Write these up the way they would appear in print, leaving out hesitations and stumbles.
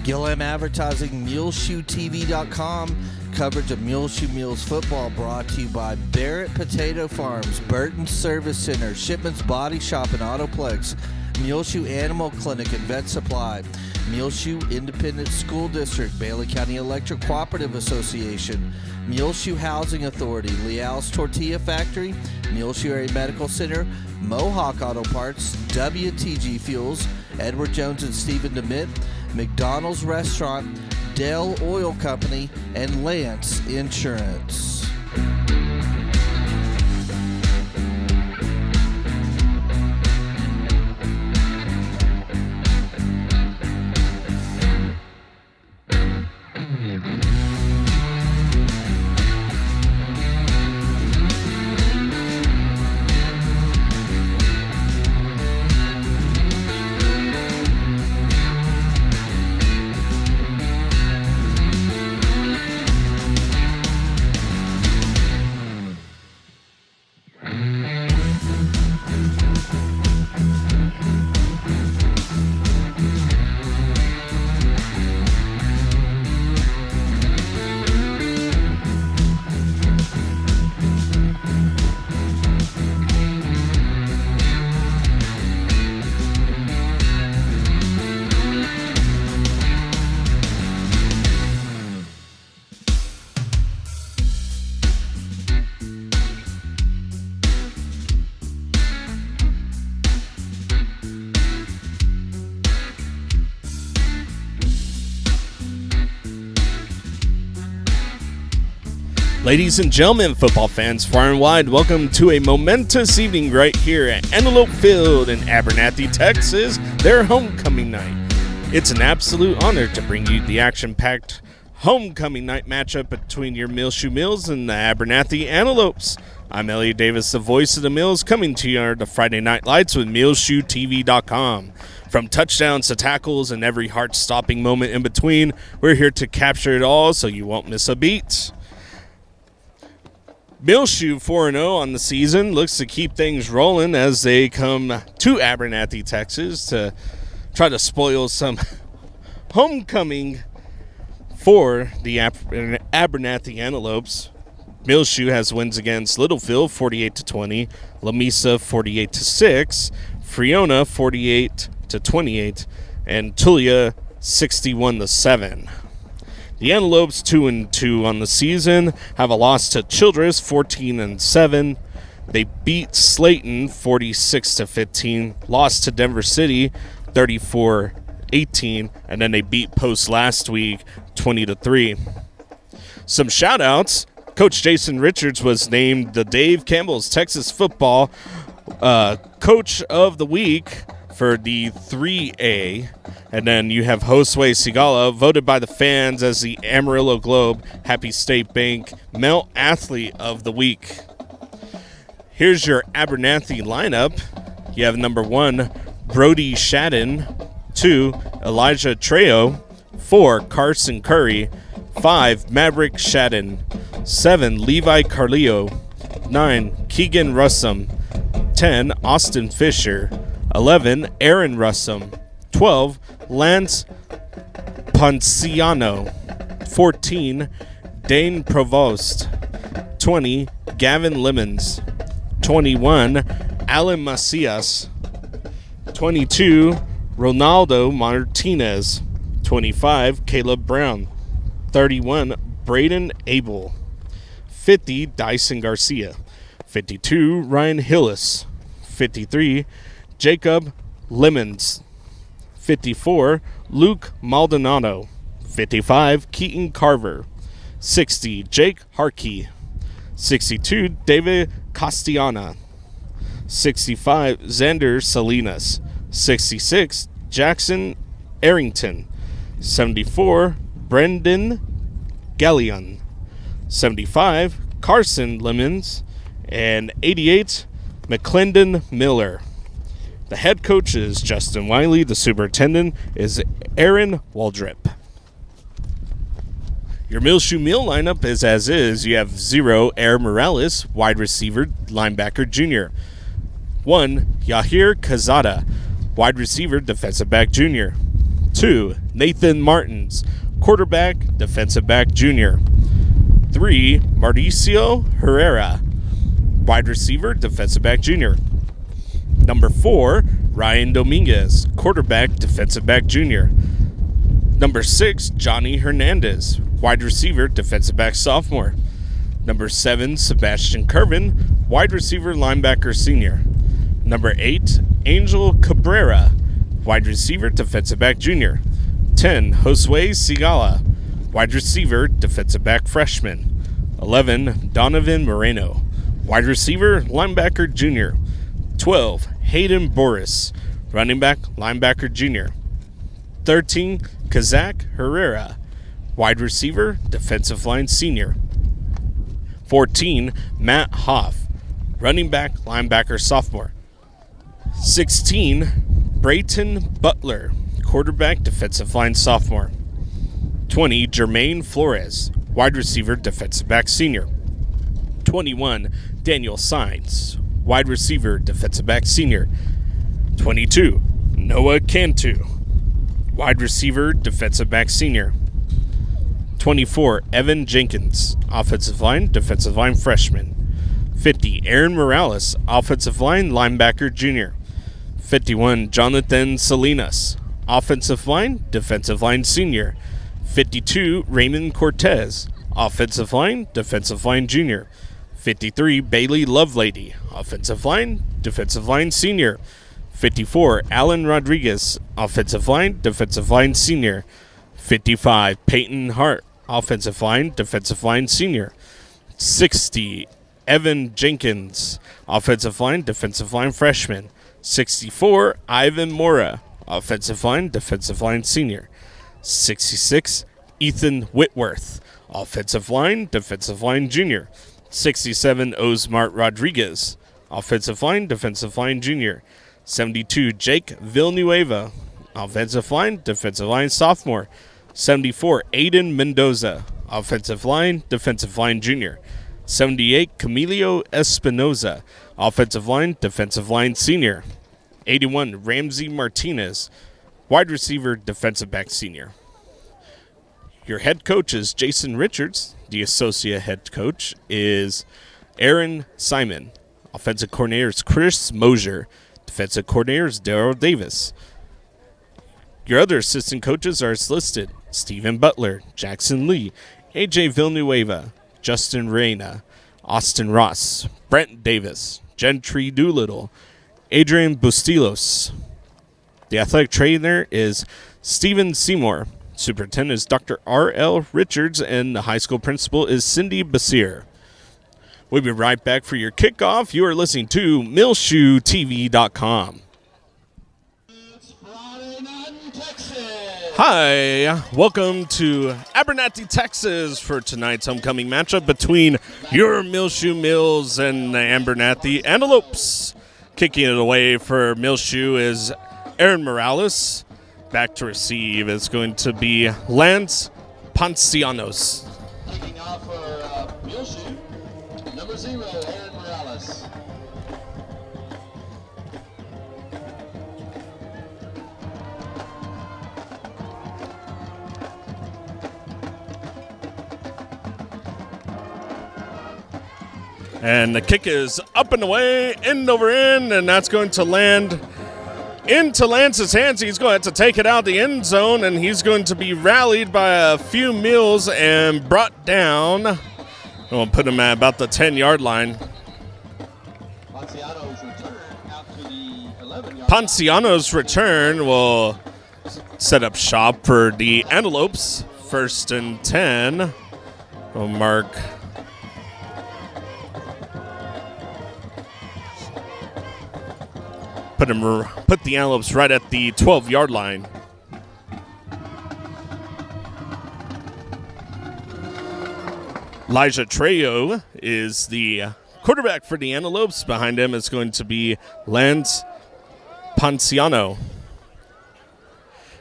Gilliam Advertising, MuleshoeTV.com. Coverage of Muleshoe Mules football brought to you by Barrett Potato Farms, Burton Service Center, Shipman's Body Shop and Autoplex, Muleshoe Animal Clinic and Vet Supply, Muleshoe Independent School District, Bailey County Electric Cooperative Association, Muleshoe Housing Authority, Leal's Tortilla Factory, Muleshoe Area Medical Center, Mohawk Auto Parts, WTG Fuels, Edward Jones and Stephen Dement, McDonald's Restaurant, Dell Oil Company, and Lance Insurance. Ladies and gentlemen, football fans far and wide, welcome to a momentous evening right here at Antelope Field in Abernathy, Texas, their homecoming night. It's an absolute honor to bring you the action-packed homecoming night matchup between your Muleshoe Mules and the Abernathy Antelopes. I'm Elliott Davis, the voice of the Mules, coming to you on the Friday Night Lights with MuleshoeTV.com. From touchdowns to tackles and every heart-stopping moment in between, we're here to capture it all so you won't miss a beat. Muleshoe 4-0 on the season looks to keep things rolling as they come to Abernathy, Texas to try to spoil some homecoming for the Abernathy Antelopes. Muleshoe has wins against Littlefield 48-20, Lamesa 48-6, Friona 48-28, and Tortilla 61-7. The Antelopes 2-2 on the season have a loss to Childress 14-7. They beat Slayton 46-15, lost to Denver City 34-18, and then they beat Post last week 20-3. Some shout outs. Coach Jason Richards was named the Dave Campbell's Texas Football Coach of the Week for the 3A. And then you have Josue Sigala, voted by the fans as the Amarillo Globe Happy State Bank Male Athlete of the Week. Here's your Abernathy lineup. You have number 1, Brody Shadden. 2, Elijah Trejo. 4, Carson Curry. 5, Maverick Shadden. 7, Levi Carleo. 9, Keegan Russum. 10, Austin Fisher. 11, Aaron Russum. 12, Lance Ponciano. 14, Dane Provost. 20, Gavin Lemons. 21, Alan Macias. 22, Ronaldo Martinez. 25, Caleb Brown. 31, Braden Abel. 50, Dyson Garcia. 52, Ryan Hillis. 53, Jacob Lemons. 54, Luke Maldonado. 55, Keaton Carver. 60, Jake Harkey. 62, David Castellana. 65, Xander Salinas. 66, Jackson Arrington. 74, Brendan Gallion. 75, Carson Lemons. And 88, McClendon Miller. The head coach is Justin Wiley. The superintendent is Aaron Waldrip. Your Muleshoe Mule lineup is as is. You have 0, Air Morales, wide receiver, linebacker, junior. 1, Yahir Kazada, wide receiver, defensive back, junior. 2, Nathan Martins, quarterback, defensive back junior. 3, Mauricio Herrera, wide receiver, defensive back junior. Number 4, Ryan Dominguez, quarterback, defensive back junior. Number 6, Johnny Hernandez, wide receiver, defensive back sophomore. Number 7, Sebastian Curvin, wide receiver, linebacker senior. Number 8, Angel Cabrera, wide receiver, defensive back junior. 10, Josue Sigala, wide receiver, defensive back freshman. 11, Donovan Moreno, wide receiver, linebacker junior. 12, Hayden Boris, running back, linebacker junior. 13, Kazak Herrera, wide receiver, defensive line senior. 14, Matt Hoff, running back, linebacker sophomore. 16, Brayton Butler, quarterback, defensive line sophomore. 20, Jermaine Flores, wide receiver, defensive back senior. 21, Daniel Sainz, wide receiver, defensive back senior. 22, Noah Cantu, wide receiver, defensive back senior. 24, Evan Jenkins, offensive line, defensive line freshman. 50, Aaron Morales, offensive line, linebacker junior. 51, Jonathan Salinas, offensive line, defensive line senior. 52, Raymond Cortez, offensive line, defensive line junior. 53, Bailey Lovelady, offensive line, defensive line senior. 54, Alan Rodriguez, offensive line, defensive line senior. 55, Peyton Hart, offensive line, defensive line senior. 60, Evan Jenkins, offensive line, defensive line freshman. 64, Ivan Mora, offensive line, defensive line senior. 66, Ethan Whitworth, offensive line, defensive line junior. 67, Osmart Rodriguez, offensive line, defensive line junior. 72, Jake Villanueva, offensive line, defensive line sophomore. 74, Aiden Mendoza, offensive line, defensive line junior. 78, Camilio Espinoza, offensive line, defensive line senior. 81, Ramsey Martinez, wide receiver, defensive back senior. Your head coach is Jason Richards. The associate head coach is Aaron Simon. Offensive coordinator is Chris Mosier. Defensive coordinator is Darrell Davis. Your other assistant coaches are as listed: Stephen Butler, Jackson Lee, AJ Villanueva, Justin Reyna, Austin Ross, Brent Davis, Gentry Doolittle, Adrian Bustillos. The athletic trainer is Stephen Seymour. Superintendent is Dr. R.L. Richards, and the high school principal is Cindy Basir. We'll be right back for your kickoff. You are listening to MuleshoeTV.com. Hi, welcome to Abernathy, Texas for tonight's homecoming matchup between your Muleshoe Mules and the Abernathy Antelopes. Kicking it away for Muleshoe is Aaron Morales. Back to receive is going to be Lance Poncianos. Kicking off for Muleshoe, number 0, Aaron Morales. And the kick is up and away, end over end, and that's going to land into Lance's hands. He's going to have to take it out the end zone, and he's going to be rallied by a few Mules and brought down. We'll put him at about the 10-yard line. Ponciano's return out to the 11-yard Ponciano's return will set up shop for the Antelopes. 1st and 10. We'll mark put the Antelopes right at the 12-yard line. Elijah Trejo is the quarterback for the Antelopes. Behind him is going to be Lance Ponciano.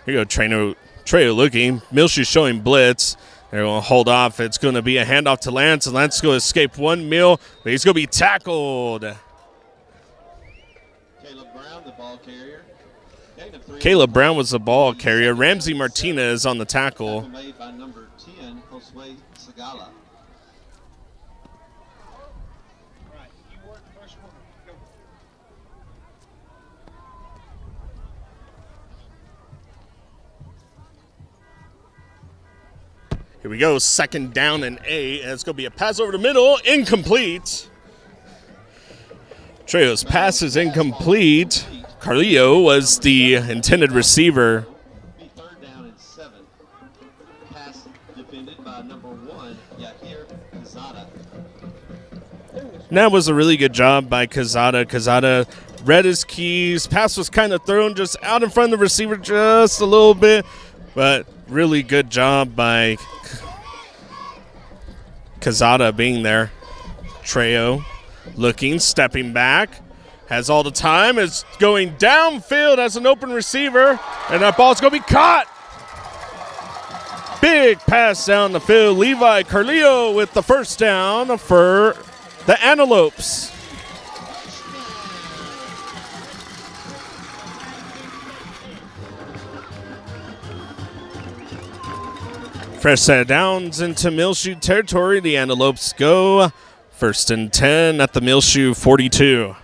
Here you go, Trejo looking. Muleshoe showing blitz. They're going to hold off. It's going to be a handoff to Lance, and Lance is going to escape one Mule, but he's going to be tackled. Caleb Brown, the ball carrier. Gain of 3. Caleb Brown was the ball carrier. Ramsey Martinez on the tackle. Made by number 10, Josue Segala. Here we go, 2nd down and 8, and it's going to be a pass over the middle, incomplete. Trejo's pass is incomplete. Carlillo was the intended receiver. Be 3rd down and 7. Pass defended by number 1, Yahir Quezada. And that was a really good job by Quezada. Quezada read his keys. Pass was kind of thrown just out in front of the receiver just a little bit, but really good job by Quezada being there. Trejo looking, stepping back, has all the time, is going downfield as an open receiver, and that ball's going to be caught. Big pass down the field. Levi Carlillo with the 1st down for the Antelopes. Fresh set of downs into Muleshoe territory. The Antelopes go 1st and 10 at the Muleshoe 42.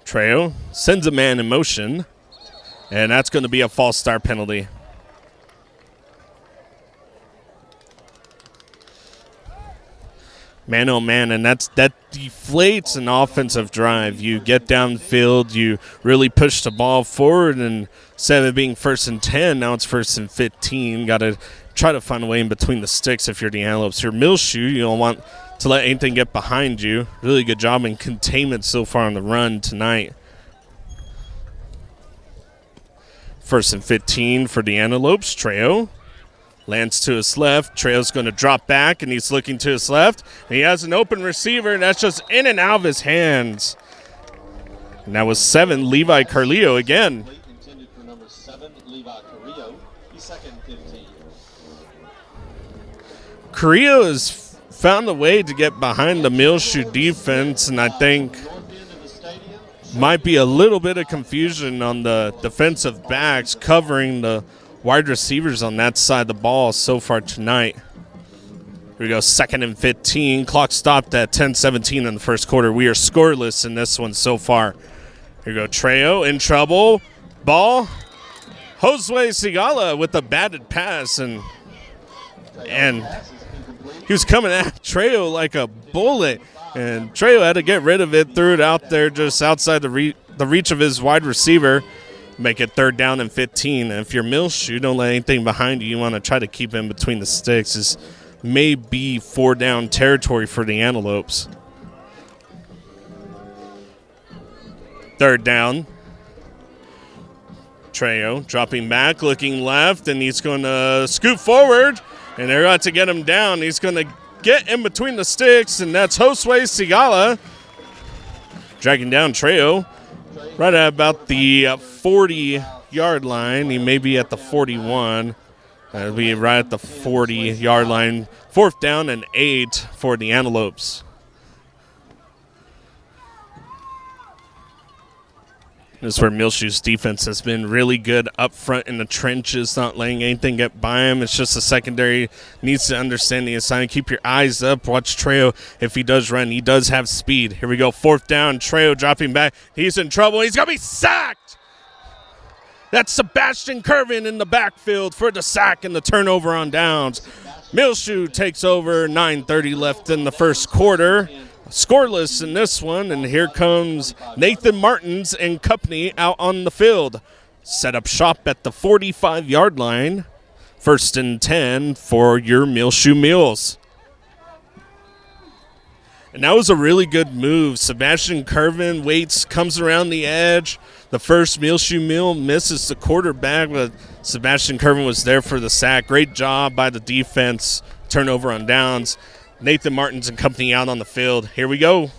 Trejo sends a man in motion, and that's going to be a false start penalty. Man, oh man, and that deflates an offensive drive. You get downfield, you really push the ball forward, and instead of it being 1st and 10, now it's 1st and 15. Got to try to find a way in between the sticks if you're the Antelopes. You're Muleshoe, you don't want to let anything get behind you. Really good job in containment so far on the run tonight. 1st and 15 for the Antelopes. Trejo lands to his left. Trejo's going to drop back, and he's looking to his left. And he has an open receiver, and that's just in and out of his hands. And that was 7, Levi Carlillo again. Intended for number 7, Levi Carrillo. He's 2nd and 15. Carrillo has found a way to get behind the Muleshoe defense, and I think North end of the stadium. might be a little bit of confusion on the defensive backs covering the wide receivers on that side of the ball so far tonight. Here we go, 2nd and 15. Clock stopped at 10:17 in the 1st quarter. We are scoreless in this one so far. Here we go, Trejo in trouble. Ball. Josue Segala with the batted pass, and he was coming at Trejo like a bullet, and Trejo had to get rid of it, threw it out there just outside the reach of his wide receiver. Make it 3rd down and 15. And if you're Muleshoe, don't let anything behind you. You want to try to keep in between the sticks. This may be 4 down territory for the Antelopes. 3rd down. Trejo dropping back, looking left, and he's going to scoot forward, and they're about to get him down. He's going to get in between the sticks, and that's Josue Segala dragging down Trejo right at about the 40-yard line. He may be at the 41. That'll be right at the 40-yard line. 4th down and 8 for the Antelopes. This is where Muleshoe's defense has been really good up front in the trenches, not letting anything get by him. It's just the secondary needs to understand the assignment. Keep your eyes up. Watch Trejo. If he does run, he does have speed. Here we go. 4th down. Trejo dropping back. He's in trouble. He's going to be sacked. That's Sebastian Curvin in the backfield for the sack and the turnover on downs. Muleshoe takes over. 9:30 left in the 1st quarter. Scoreless in this one, and here comes Nathan Martins and company out on the field. Set up shop at the 45-yard line. 1st and 10 for your Muleshoe Mules. And that was a really good move. Sebastian Curvin waits, comes around the edge. The first Muleshoe Mule misses the quarterback, but Sebastian Curvin was there for the sack. Great job by the defense. Turnover on downs. Nathan Martins and company out on the field. Here we go.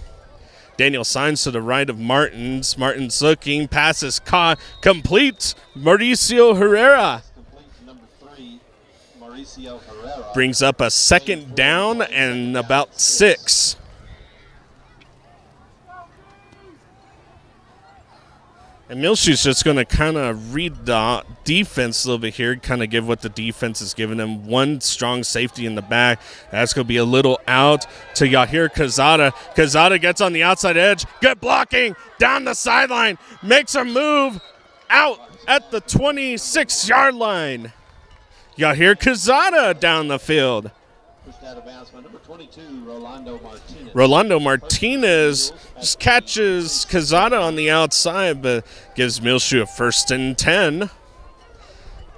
Daniel signs to the right of Martins. Martins looking. Pass is caught. Complete. Mauricio Herrera. Complete to number 3, Mauricio Herrera. Brings up a second down and about 6. And Muleshoe's just going to kind of read the defense a little bit here, kind of give what the defense is giving them. One strong safety in the back. That's going to be a little out to Yahir Quezada. Quezada gets on the outside edge. Good blocking down the sideline. Makes a move out at the 26-yard line. Yahir Quezada down the field. Pushed out of bounds by number 22, Rolando Martinez just catches Quezada on the outside, but gives Muleshoe a 1st and 10.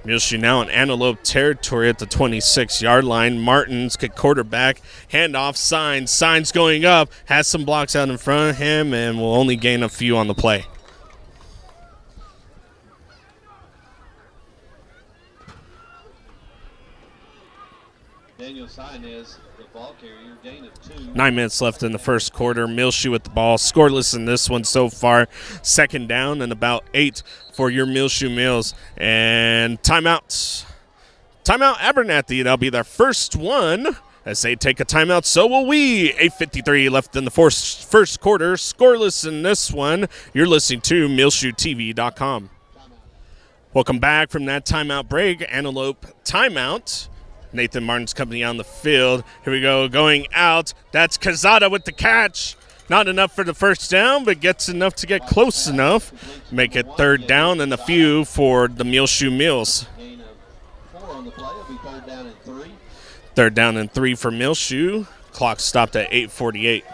Muleshoe now in Antelope territory at the 26-yard line. Martin's good quarterback. Handoff, Signs going up. Has some blocks out in front of him and will only gain a few on the play. Daniel Sainez, the ball carrier, gain of 2. 9 minutes left in the first quarter. Muleshoe with the ball. Scoreless in this one so far. 2nd down and about 8 for your Muleshoe Mules. And timeout. Timeout Abernathy. That'll be their first one. As they take a timeout, so will we. 8:53 left in the first quarter. Scoreless in this one. You're listening to MuleshoeTV.com. Welcome back from that timeout break. Antelope timeout. Nathan Martin's company on the field. Here we go, going out. That's Quezada with the catch. Not enough for the first down, but gets enough to get close enough. Make it 3rd down and a few for the Muleshoe Mules. Gain of 4 on the play. It'll be 3rd down and 3. 3rd down and 3 for Muleshoe. Clock stopped at 8:48.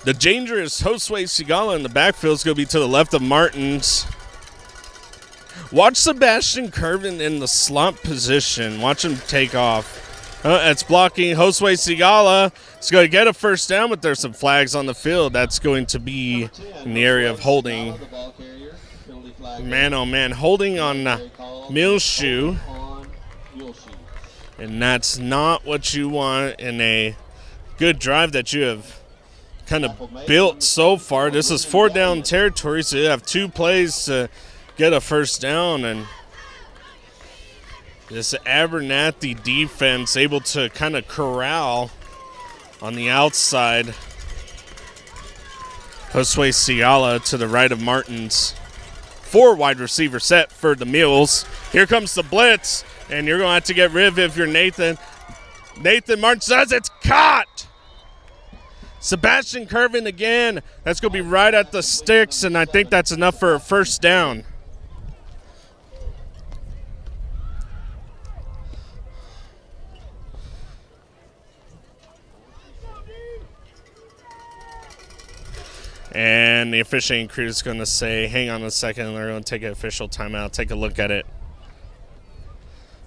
The dangerous Josue Sigala in the backfield is going to be to the left of Martin's. Watch Sebastian Curvin in the slot position. Watch him take off. It's blocking Josue Sigala. He's going to get a 1st down, but there's some flags on the field. That's going to be in the area of holding. Man, oh man, holding on Muleshoe. And that's not what you want in a good drive that you have kind of built so far. This is 4 down territory, so you have 2 plays to get a 1st down, and this Abernathy defense able to kind of corral on the outside. Josue Sigala to the right of Martins. 4 wide receiver set for the Mules. Here comes the blitz, and you're going to have to get rid of it if you're Nathan. Nathan Martin says it's caught. Sebastian Curvin again. That's going to be right at the sticks, and I think that's enough for a 1st down. And the officiating crew is going to say, hang on a second, they're going to take an official timeout, take a look at it.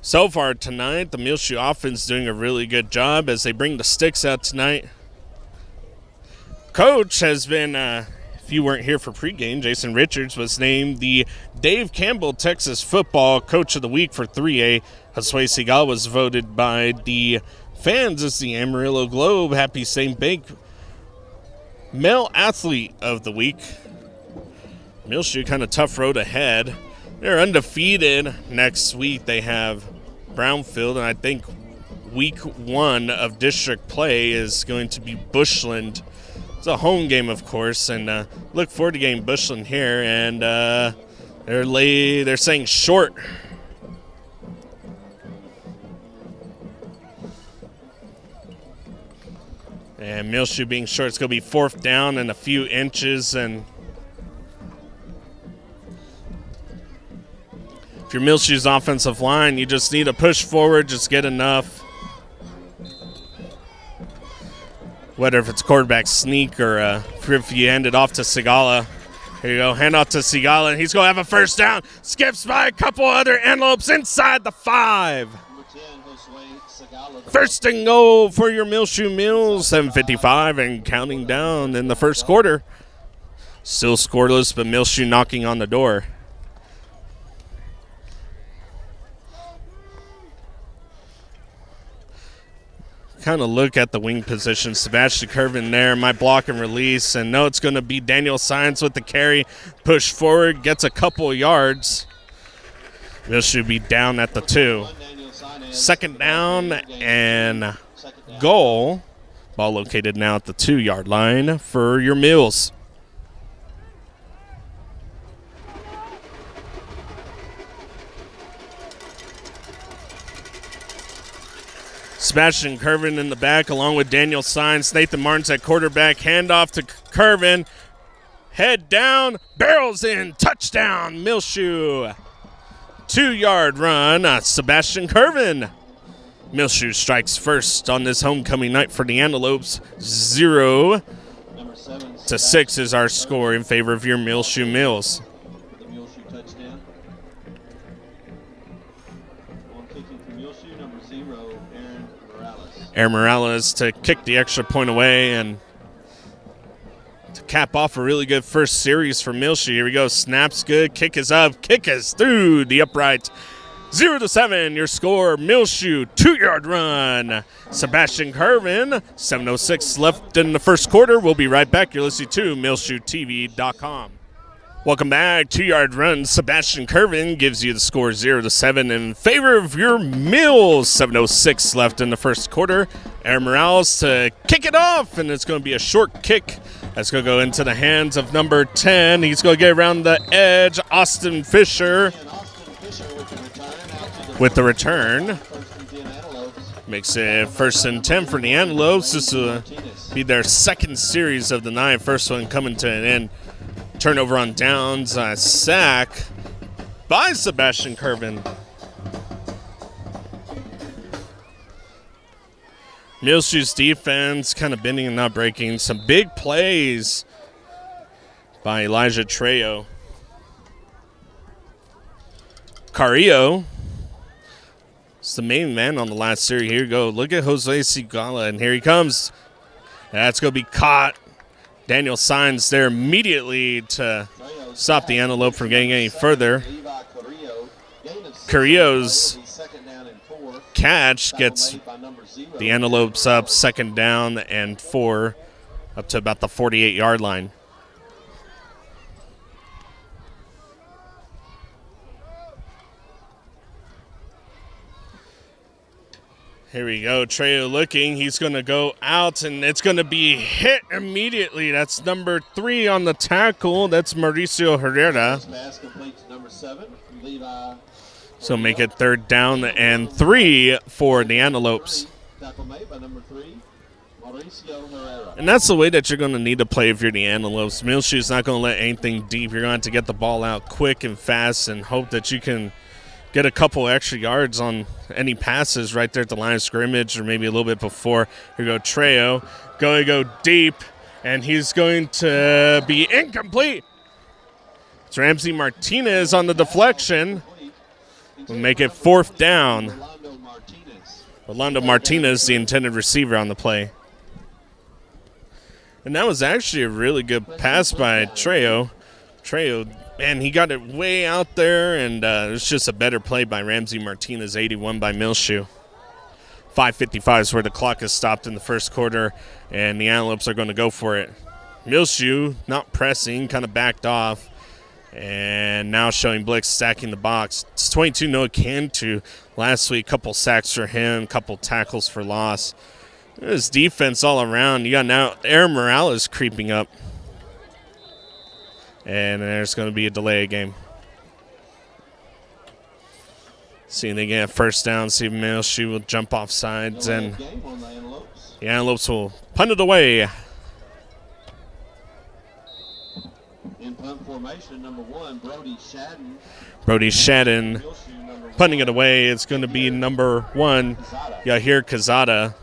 So far tonight, the Muleshoe offense is doing a really good job as they bring the sticks out tonight. Coach has been, if you weren't here for pregame, Jason Richards was named the Dave Campbell Texas Football Coach of the Week for 3A. Josue Sigala was voted by the fans as the Amarillo Globe Happy St. Bank Male Athlete of the Week. Muleshoe kind of tough road ahead. They're undefeated. Next week they have Brownfield, and I think week 1 of district play is going to be Bushland. It's a home game, of course, and look forward to getting Bushland here. And they're saying short. And Muleshoe being short, it's going to be 4th down and a few inches. And if you're Muleshoe's offensive line, you just need to push forward, just get enough. Whether if it's quarterback sneak or if you hand it off to Sigala. Here you go, hand off to Sigala, and he's going to have a 1st down. Skips by a couple other Antelopes inside the 5. 1st and goal for your Muleshoe Mules. 7:55 and counting down in the first quarter. Still scoreless, but Muleshoe knocking on the door. Kind of look at the wing position. Sebastian Curvin there, might block and release. And no, it's going to be Daniel Signs with the carry. Push forward, gets a couple yards. Muleshoe be down at the 2. Second down and goal. Ball located now at the 2-yard line for your Mules. Sebastian Curvin in the back along with Daniel Sines. Nathan Martins at quarterback. Handoff to Curvin. Head down. Barrels in. Touchdown. Muleshoe. 2-yard run. Sebastian Curvin. Muleshoe strikes first on this homecoming night for the Antelopes. 0-6 is our score in favor of your Muleshoe Mules. The Muleshoe touchdown. On kicking for Muleshoe, number 0, Aaron Morales. Aaron Morales to kick the extra point away and to cap off a really good first series for Muleshoe. Here we go. Snaps good. Kick is up. Kick is through the upright. 0-7, your score, Muleshoe, 2-yard run. Sebastian Curvin, 7:06 left in the first quarter. We'll be right back. You're listening to MuleshoeTV.com. Welcome back. 2-yard run. Sebastian Curvin gives you the score 0-7 in favor of your Mules. 7:06 left in the first quarter. Aaron Morales to kick it off, and it's going to be a short kick. That's going to go into the hands of number 10. He's going to get around the edge. Austin Fisher with the return. Makes it 1st and 10 for the Antelopes. This will be their second series of the night. First one coming to an end. Turnover on downs. Sack by Sebastian Curvin. Muleshoe's defense kind of bending and not breaking. Some big plays by Elijah Trejo. Carrillo. It's the main man on the last series. Here you go. Look at Jose Sigala, and here he comes. That's going to be caught. Daniel Sines there immediately to stop the Antelope from getting any further. Carrillo's catch gets the Antelopes up 2nd down and 4 up to about the 48-yard line. Here we go. Trejo looking. He's going to go out, and it's going to be hit immediately. That's number 3 on the tackle. That's Mauricio Herrera. So make it 3rd down and 3 for the Antelopes. And that's the way that you're going to need to play if you're the Antelopes. Muleshoe's not going to let anything deep. You're going to have to get the ball out quick and fast and hope that you can get a couple extra yards on any passes right there at the line of scrimmage or maybe a little bit before. Here we go, Trejo. Going to go deep, and he's going to be incomplete. It's Ramsey Martinez on the deflection. We'll make it 4th down. Rolando Martinez, the intended receiver on the play. And that was actually a really good pass by Trejo. Man, he got it way out there, and it was just a better play by Ramsey Martinez, 81 by Muleshoe. 5:55 is where the clock is stopped in the first quarter, and the Antelopes are going to go for it. Muleshoe not pressing, kind of backed off, and now showing Blix stacking the box. It's 22 Noah Cantu. Last week, couple sacks for him, couple tackles for loss. There's defense all around. You got now Aaron Morales creeping up. And there's going to be a delay game. See if they get a 1st down. See if Muleshoe will jump off sides. And the Antelopes will punt it away. In punt formation, number 1, Brody Shadden punting it away. It's going to be number 1, Yahir Kazada.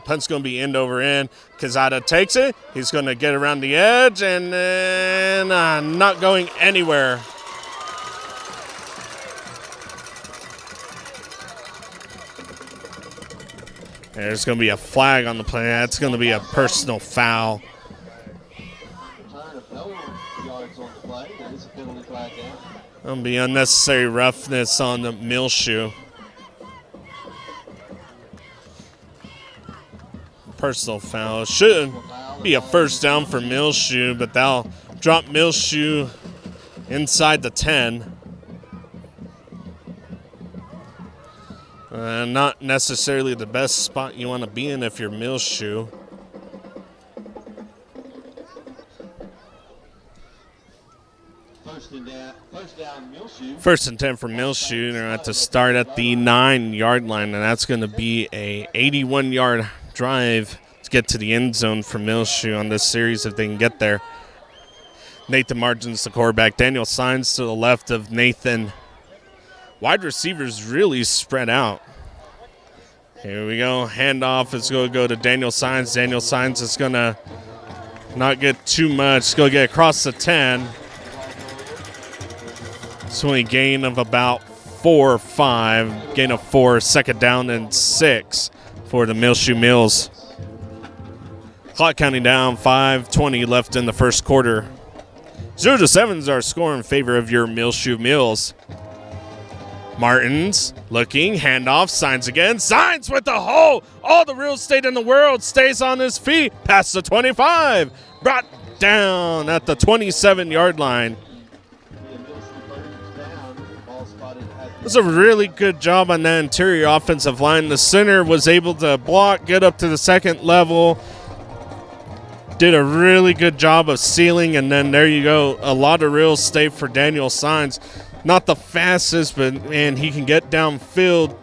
Punt's going to be end over end. Kazada takes it. He's going to get around the edge and then not going anywhere. There's going to be a flag on the play. That's going to be a personal foul. Going to be unnecessary roughness on the Muleshoe. Personal foul. be a first down for Muleshoe, but they'll drop Muleshoe inside the 10. Not necessarily the best spot you want to be in if you're Muleshoe. First and 10 for Muleshoe. They're going to have to start at the 9-yard line, and that's going to be a 81-yard drive to get to the end zone for Muleshoe on this series if they can get there. Nathan Martin's the quarterback. Daniel Signs to the left of Nathan. Wide receivers really spread out. Here we go. Handoff is going to go to Daniel Signs. Daniel Signs is going to not get too much. It's going to get across the 10. It's only a gain of about 4 or 5. Gain of 4, second down and 6 for the Muleshoe Mules. Clock counting down, 5:20 left in the first quarter. 0-7s are score in favor of your Muleshoe Mules. Martins looking, handoff, Signs again. Signs with the hole. All the real estate in the world, stays on his feet. Past the 25. Brought down at the 27-yard line. It was a really good job on that interior offensive line. The center was able to block, get up to the second level. Did a really good job of sealing, and then there you go. A lot of real estate for Daniel Signs. Not the fastest, but, man, he can get downfield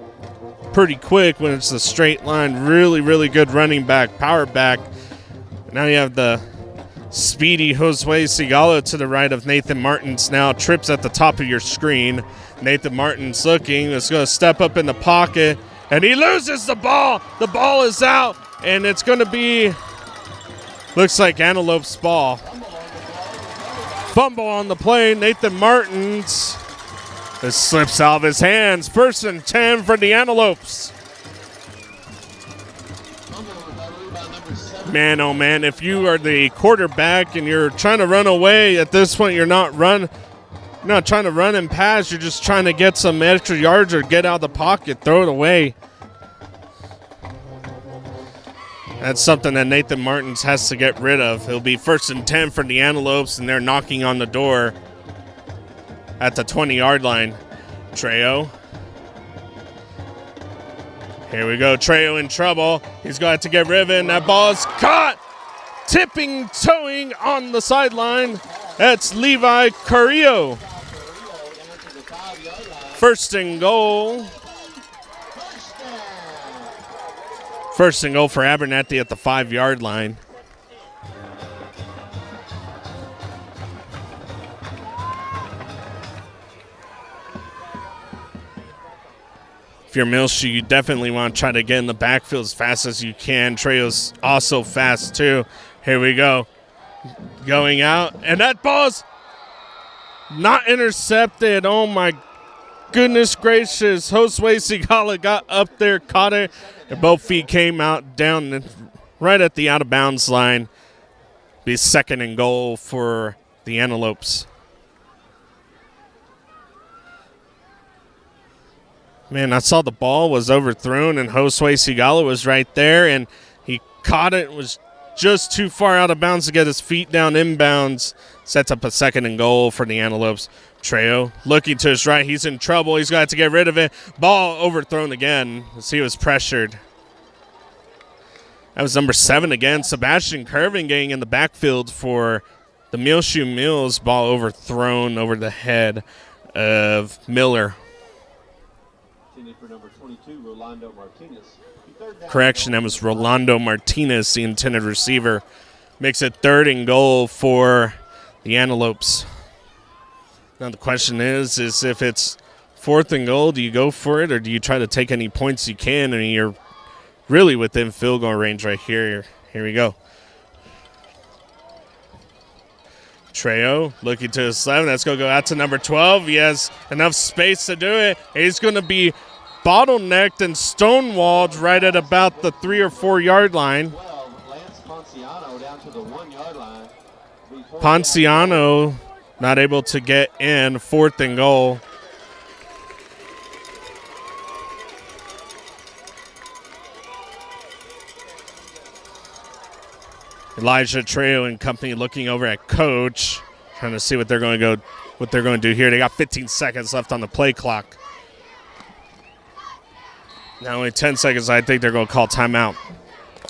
pretty quick when it's a straight line. Really, really good running back, power back. Now you have the speedy Josue Sigalo to the right of Nathan Martins. Now trips at the top of your screen. Nathan Martins looking. Is going to step up in the pocket, and he loses the ball. The ball is out, and it's going to be, looks like Antelope's ball. Fumble on the play. Nathan Martins. This slips out of his hands. First and 10 for the Antelopes. Man, oh man, if you are the quarterback and you're trying to run away, at this point you're not trying to run and pass, you're just trying to get some extra yards or get out of the pocket, throw it away. That's something that Nathan Martins has to get rid of. It'll be first and 10 for the Antelopes, and they're knocking on the door at the 20-yard line. Trejo. Here we go. Trejo in trouble. He's going to have to get riven. That ball is caught. Tipping, towing on the sideline. That's Levi Carrillo. First and goal. First and goal for Abernathy at the 5-yard line. If you're Muleshoe, you definitely want to try to get in the backfield as fast as you can. Trejo's also fast, too. Here we go. Going out, and that ball's not intercepted. Oh, my goodness gracious. Josue Sigala got up there, caught it, and both feet came out down right at the out-of-bounds line. Be second and goal for the Antelopes. Man, I saw the ball was overthrown, and Josue Sigala was right there, and he caught it. It was just too far out of bounds to get his feet down inbounds. Sets up a second and goal for the Antelopes. Trejo looking to his right. He's in trouble. He's got to get rid of it. Ball overthrown again as he was pressured. That was number 7 again. Sebastian Curvin getting in the backfield for the Muleshoe Mules. Ball overthrown over the head of Miller. Correction, that was Rolando Martinez, the intended receiver. Makes it third and goal for the Antelopes. Now the question is if it's fourth and goal, do you go for it or do you try to take any points you can? I mean, you're really within field goal range right here. Here we go. Trejo looking to his left. That's going to go out to number 12. He has enough space to do it. He's going to be bottlenecked and stonewalled right at about the 3 or 4 yard line. Ponciano not able to get in. Fourth and goal. Elijah Trejo and company looking over at coach, trying to see what they're going to do here. They got 15 seconds left on the play clock. Now only 10 seconds. I think they're going to call timeout.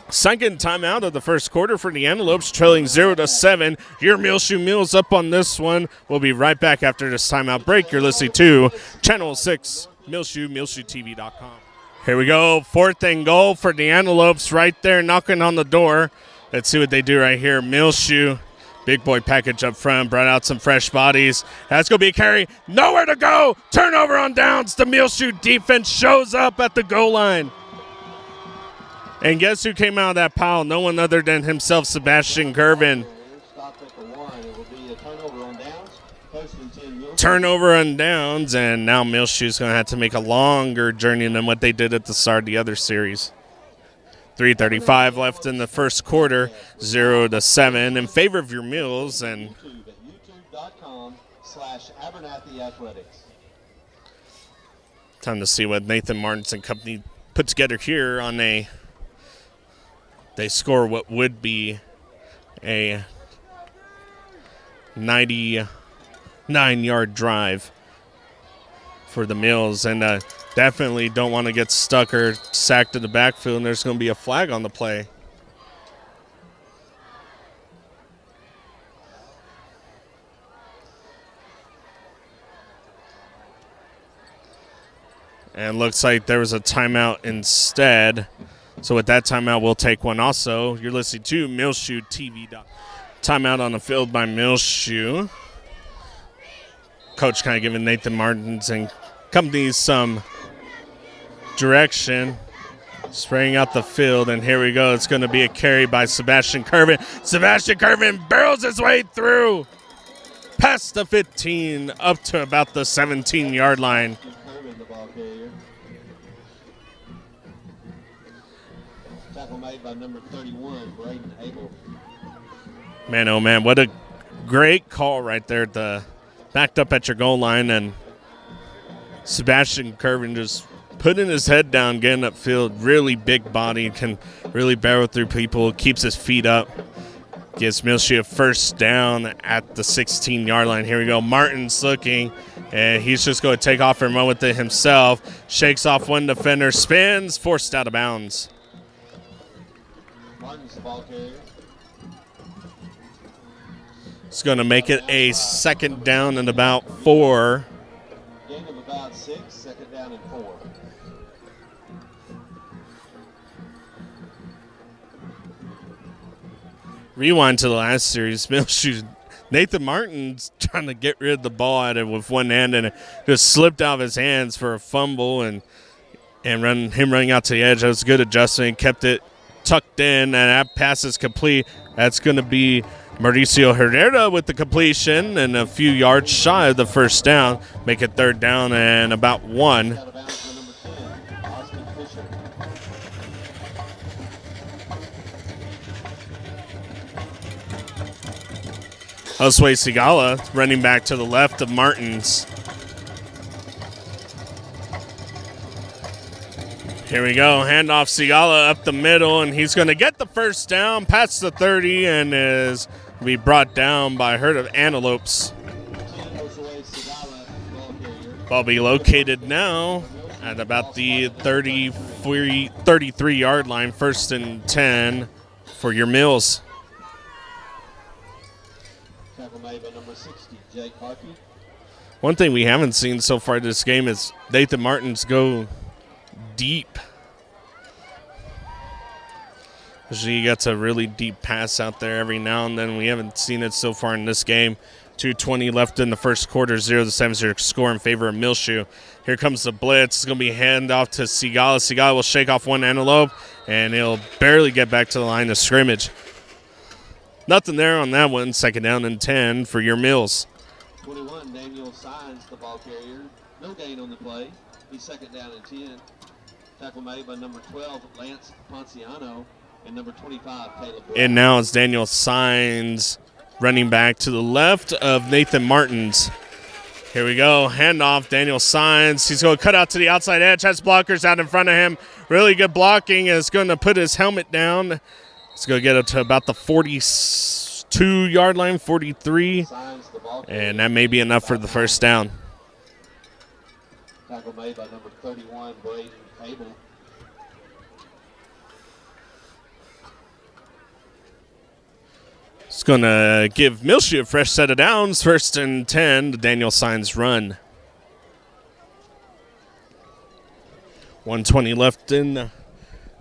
Second timeout of the first quarter for the Antelopes, trailing 0-7. Your Muleshoe Mules up on this one. We'll be right back after this timeout break. You're listening to Channel 6, MuleshoeTV.com. Here we go. 4th and goal for the Antelopes right there knocking on the door. Let's see what they do right here. Muleshoe, big boy package up front, brought out some fresh bodies. That's going to be a carry. Nowhere to go. Turnover on downs. The Muleshoe defense shows up at the goal line. And guess who came out of that pile? No one other than himself, Sebastian Gervin. Turnover on downs, and now Muleshoe's going to have to make a longer journey than what they did at the start of the other series. 3:35 left in the first quarter, 0-7 in favor of your Mules. And YouTube.com/Abernathy Athletics. Time to see what Nathan Martins and company put together here on a. They score what would be a 99-yard drive for the Mules, and definitely don't want to get stuck or sacked in the backfield, and there's going to be a flag on the play. And looks like there was a timeout instead. So with that timeout, we'll take one also. You're listening to Muleshoe TV. Timeout on the field by Muleshoe. Coach kind of giving Nathan Martins and company some direction. Spraying out the field, and here we go. It's going to be a carry by Sebastian Gervin. Sebastian Gervin barrels his way through. Past the 15, up to about the 17-yard line. Made by number 31, Braden Abel. Man, oh man, what a great call right there. Backed up at your goal line, and Sebastian Gervin just putting his head down, getting upfield. Really big body, can really barrel through people, keeps his feet up. Gives Muleshoe a first down at the 16-yard line. Here we go. Martin's looking, and he's just going to take off and run with it himself. Shakes off one defender, spins, forced out of bounds. Martin's the ball carrier. It's going to make it a second down and about 4. Gain of about 6, second down and 4. Rewind to the last series. Muleshoe, Nathan Martin's trying to get rid of the ball at it with one hand, and it just slipped out of his hands for a fumble, and running out to the edge. That was a good adjustment. Kept it tucked in, and that pass is complete. That's going to be Mauricio Herrera with the completion and a few yards shy of the first down. Make it third down and about 1. Out of bounds for number 10, Austin Fisher. Josue Sigala running back to the left of Martins. Here we go. Handoff Sigala up the middle, and he's going to get the first down past the 30 and is be brought down by a herd of antelopes. Ball be located now at about the 33-yard line, 1st and 10 for your Mules. Tackle made by number 60, Jake Harkey. One thing we haven't seen so far this game is Nathan Martins go deep. Usually he gets a really deep pass out there every now and then. We haven't seen it so far in this game. 2:20 left in the first quarter, 0-7 score in favor of Muleshoe. Here comes the blitz. It's going to be handoff to Sigala. Sigala will shake off one antelope, and he'll barely get back to the line of scrimmage. Nothing there on that one. 2nd down and 10 for your Mules. 21, Daniel Signs, the ball carrier. No gain on the play. He's 2nd down and 10. Tackle made by number 12, Lance Ponciano, and number 25, Caleb Brown. And now it's Daniel Signs running back to the left of Nathan Martins. Here we go. Handoff, Daniel Signs. He's going to cut out to the outside edge. Has blockers out in front of him. Really good blocking. Is going to put his helmet down. Let's go get it to about the 42-yard line, 43. And that may be enough for the first down. Tackle made by number 31, Braden Abel. It's going to give Muleshoe a fresh set of downs. 1st and 10, the Daniel Signs run. 1:20 left in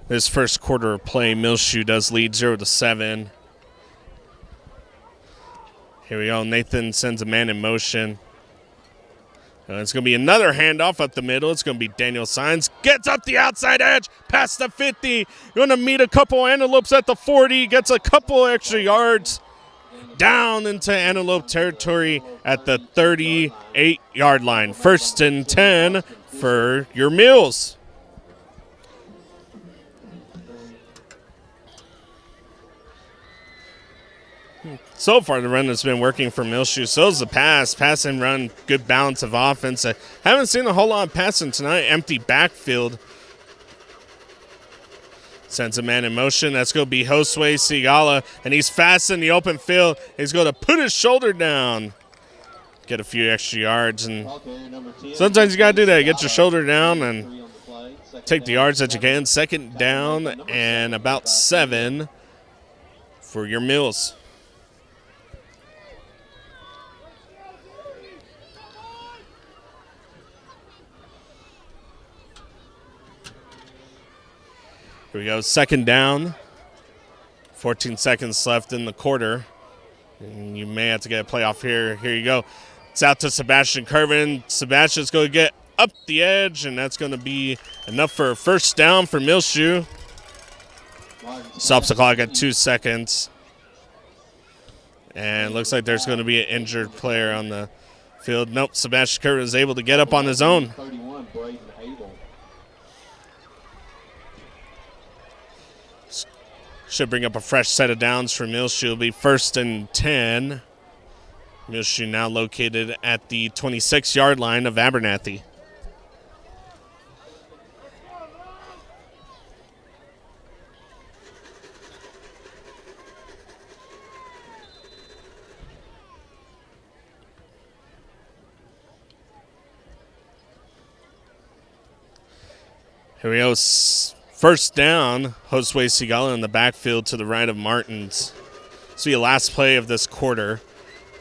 this first quarter of play. Muleshoe does lead 0-7. Here we go. Nathan sends a man in motion. It's going to be another handoff up the middle. It's going to be Daniel Signs. Gets up the outside edge, past the 50. Going to meet a couple Antelopes at the 40. Gets a couple extra yards down into Antelope territory at the 38-yard line. 1st and 10 for your Mules. So far, the run has been working for Muleshoe. So is the pass. Pass and run, good balance of offense. I haven't seen a whole lot of passing tonight. Empty backfield. Sends a man in motion. That's going to be Josue Sigala, and he's fast in the open field. He's going to put his shoulder down. Get a few extra yards. And sometimes you got to do that. Get your shoulder down and take the yards that you can. 2nd down and about 7 for your Mules. Here we go, 2nd down. 14 seconds left in the quarter. And you may have to get a play off here. Here you go. It's out to Sebastian Curvin. Sebastian's going to get up the edge, and that's going to be enough for a first down for Muleshoe. Stops the clock at 2 seconds. And looks like there's going to be an injured player on the field. Nope, Sebastian Curvin is able to get up on his own. 31, Braden Abel. Should bring up a fresh set of downs for Muleshoe. It'll be 1st and 10. Muleshoe now located at the 26-yard line of Abernathy. Here we go. 1st down, Josue Sigala in the backfield to the right of Martins. This will be the last play of this quarter.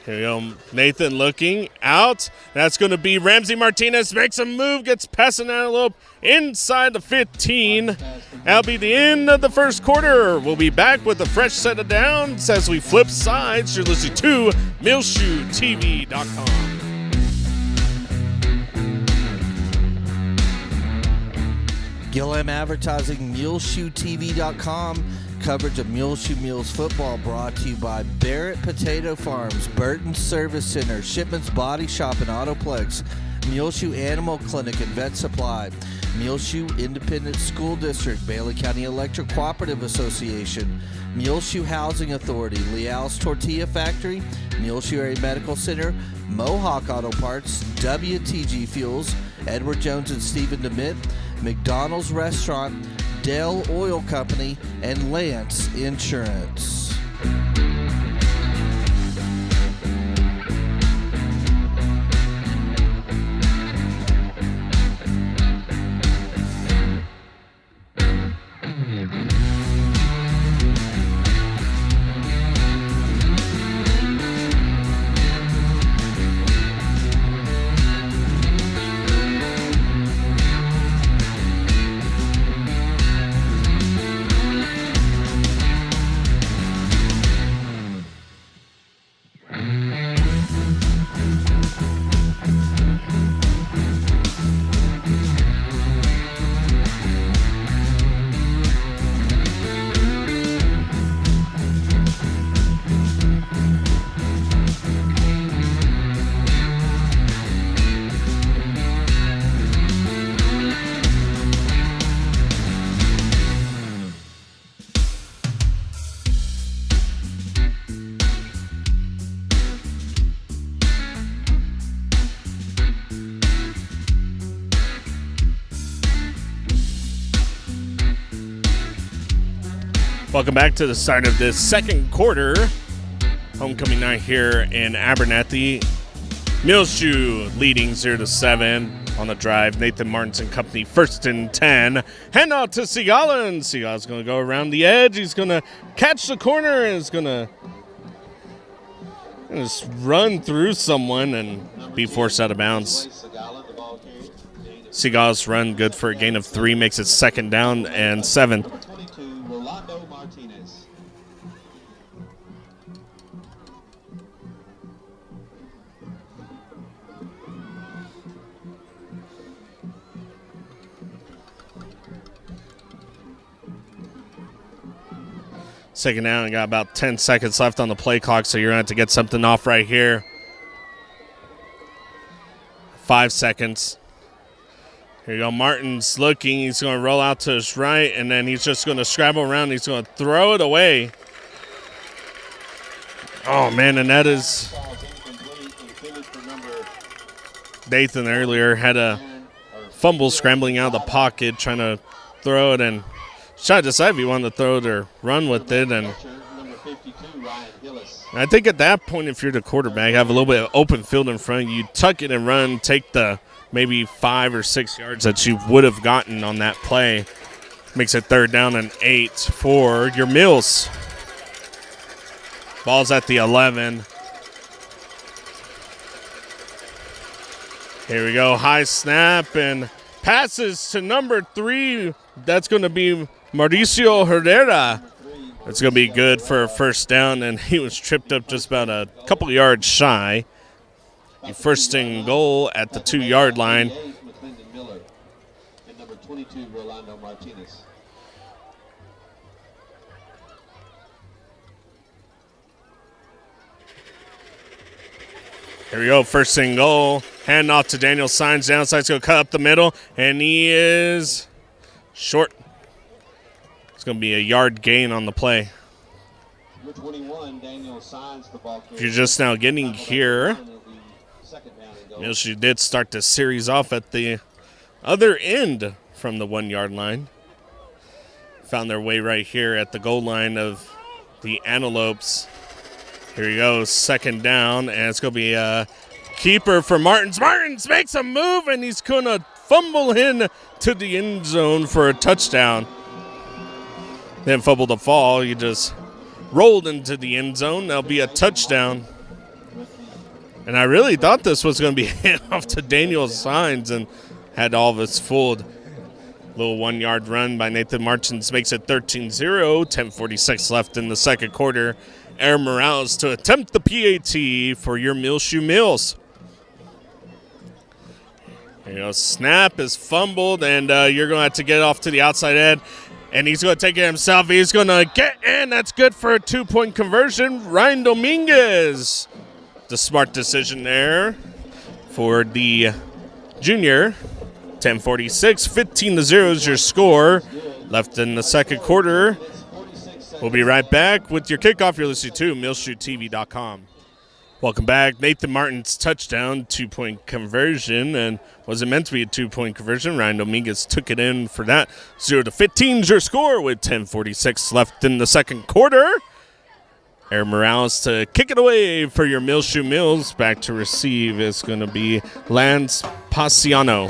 Here we go. Nathan looking out. That's going to be Ramsey Martinez. Makes a move, gets past an Antelope inside the 15. That'll be the end of the first quarter. We'll be back with a fresh set of downs as we flip sides. You're listening to MuleshoeTV.com. Gillam Advertising, MuleshoeTV.com. Coverage of Muleshoe Mules football brought to you by Barrett Potato Farms, Burton Service Center, Shipman's Body Shop and Autoplex, Muleshoe Animal Clinic and Vet Supply, Muleshoe Independent School District, Bailey County Electric Cooperative Association, Muleshoe Housing Authority, Leal's Tortilla Factory, Muleshoe Area Medical Center, Mohawk Auto Parts, WTG Fuels, Edward Jones and Stephen Dement, McDonald's Restaurant, Dell Oil Company, and Lance Insurance. Welcome back to the start of this second quarter. Homecoming night here in Abernathy. Muleshoe leading 0-7 on the drive. Nathan Martins and company 1st and 10. Hand out to Sigala, and Sigala's going to go around the edge. He's going to catch the corner and is going to just run through someone and be forced out of bounds. Sigala's run good for a gain of 3, makes it 2nd down and 7. Second down, and got about 10 seconds left on the play clock, so you're going to have to get something off right here. 5 seconds. Here you go. Martin's looking. He's going to roll out to his right, and then he's just going to scrabble around. He's going to throw it away. Oh, man, and that is... Nathan earlier had a fumble scrambling out of the pocket, trying to throw it, and trying to decide if he wanted to throw it or run with it. And I think at that point, if you're the quarterback, have a little bit of open field in front of you, tuck it and run, take the maybe 5 or 6 yards that you would have gotten on that play. Makes it 3rd down and 8 for your Mules. Ball's at the 11. Here we go. High snap and passes to number 3. That's going to be Mauricio Herrera. It's going to be good for a 1st down, and he was tripped up just about a couple yards shy. 1st and goal at the 2-yard line. Here we go, 1st and goal. Hand off to Daniel Signs. Downside's going to cut up the middle, and he is short. It's going to be a yard gain on the play. If you're just now getting here, Muleshoe did start the series off at the other end from the 1-yard line. Found their way right here at the goal line of the Antelopes. Here he goes, 2nd down, and it's going to be a keeper for Martins. Martins makes a move, and he's going to fumble in to the end zone for a touchdown. Didn't fumble the fall. He just rolled into the end zone. That'll be a touchdown. And I really thought this was going to be a hand off to Daniel Signs and had all of us fooled. Little 1-yard run by Nathan Martins makes it 13-0. 10:46 left in the second quarter. Aaron Morales to attempt the PAT for your Muleshoe Mules. There you go. Snap is fumbled, and you're going to have to get off to the outside edge. And he's going to take it himself. He's going to get in. That's good for a 2-point conversion. Ryan Dominguez. The smart decision there for the junior. 10:46, 15-0 is your score. Left in the second quarter. We'll be right back with your kickoff. You're listening to MuleshoeTV.com. Welcome back. Nathan Martin's touchdown, 2-point conversion, and wasn't meant to be a 2-point conversion. Ryan Dominguez took it in for that. 0-15 is your score with 10:46 left in the second quarter. Aaron Morales to kick it away for your Muleshoe Mules. Back to receive is going to be Lance Paciano.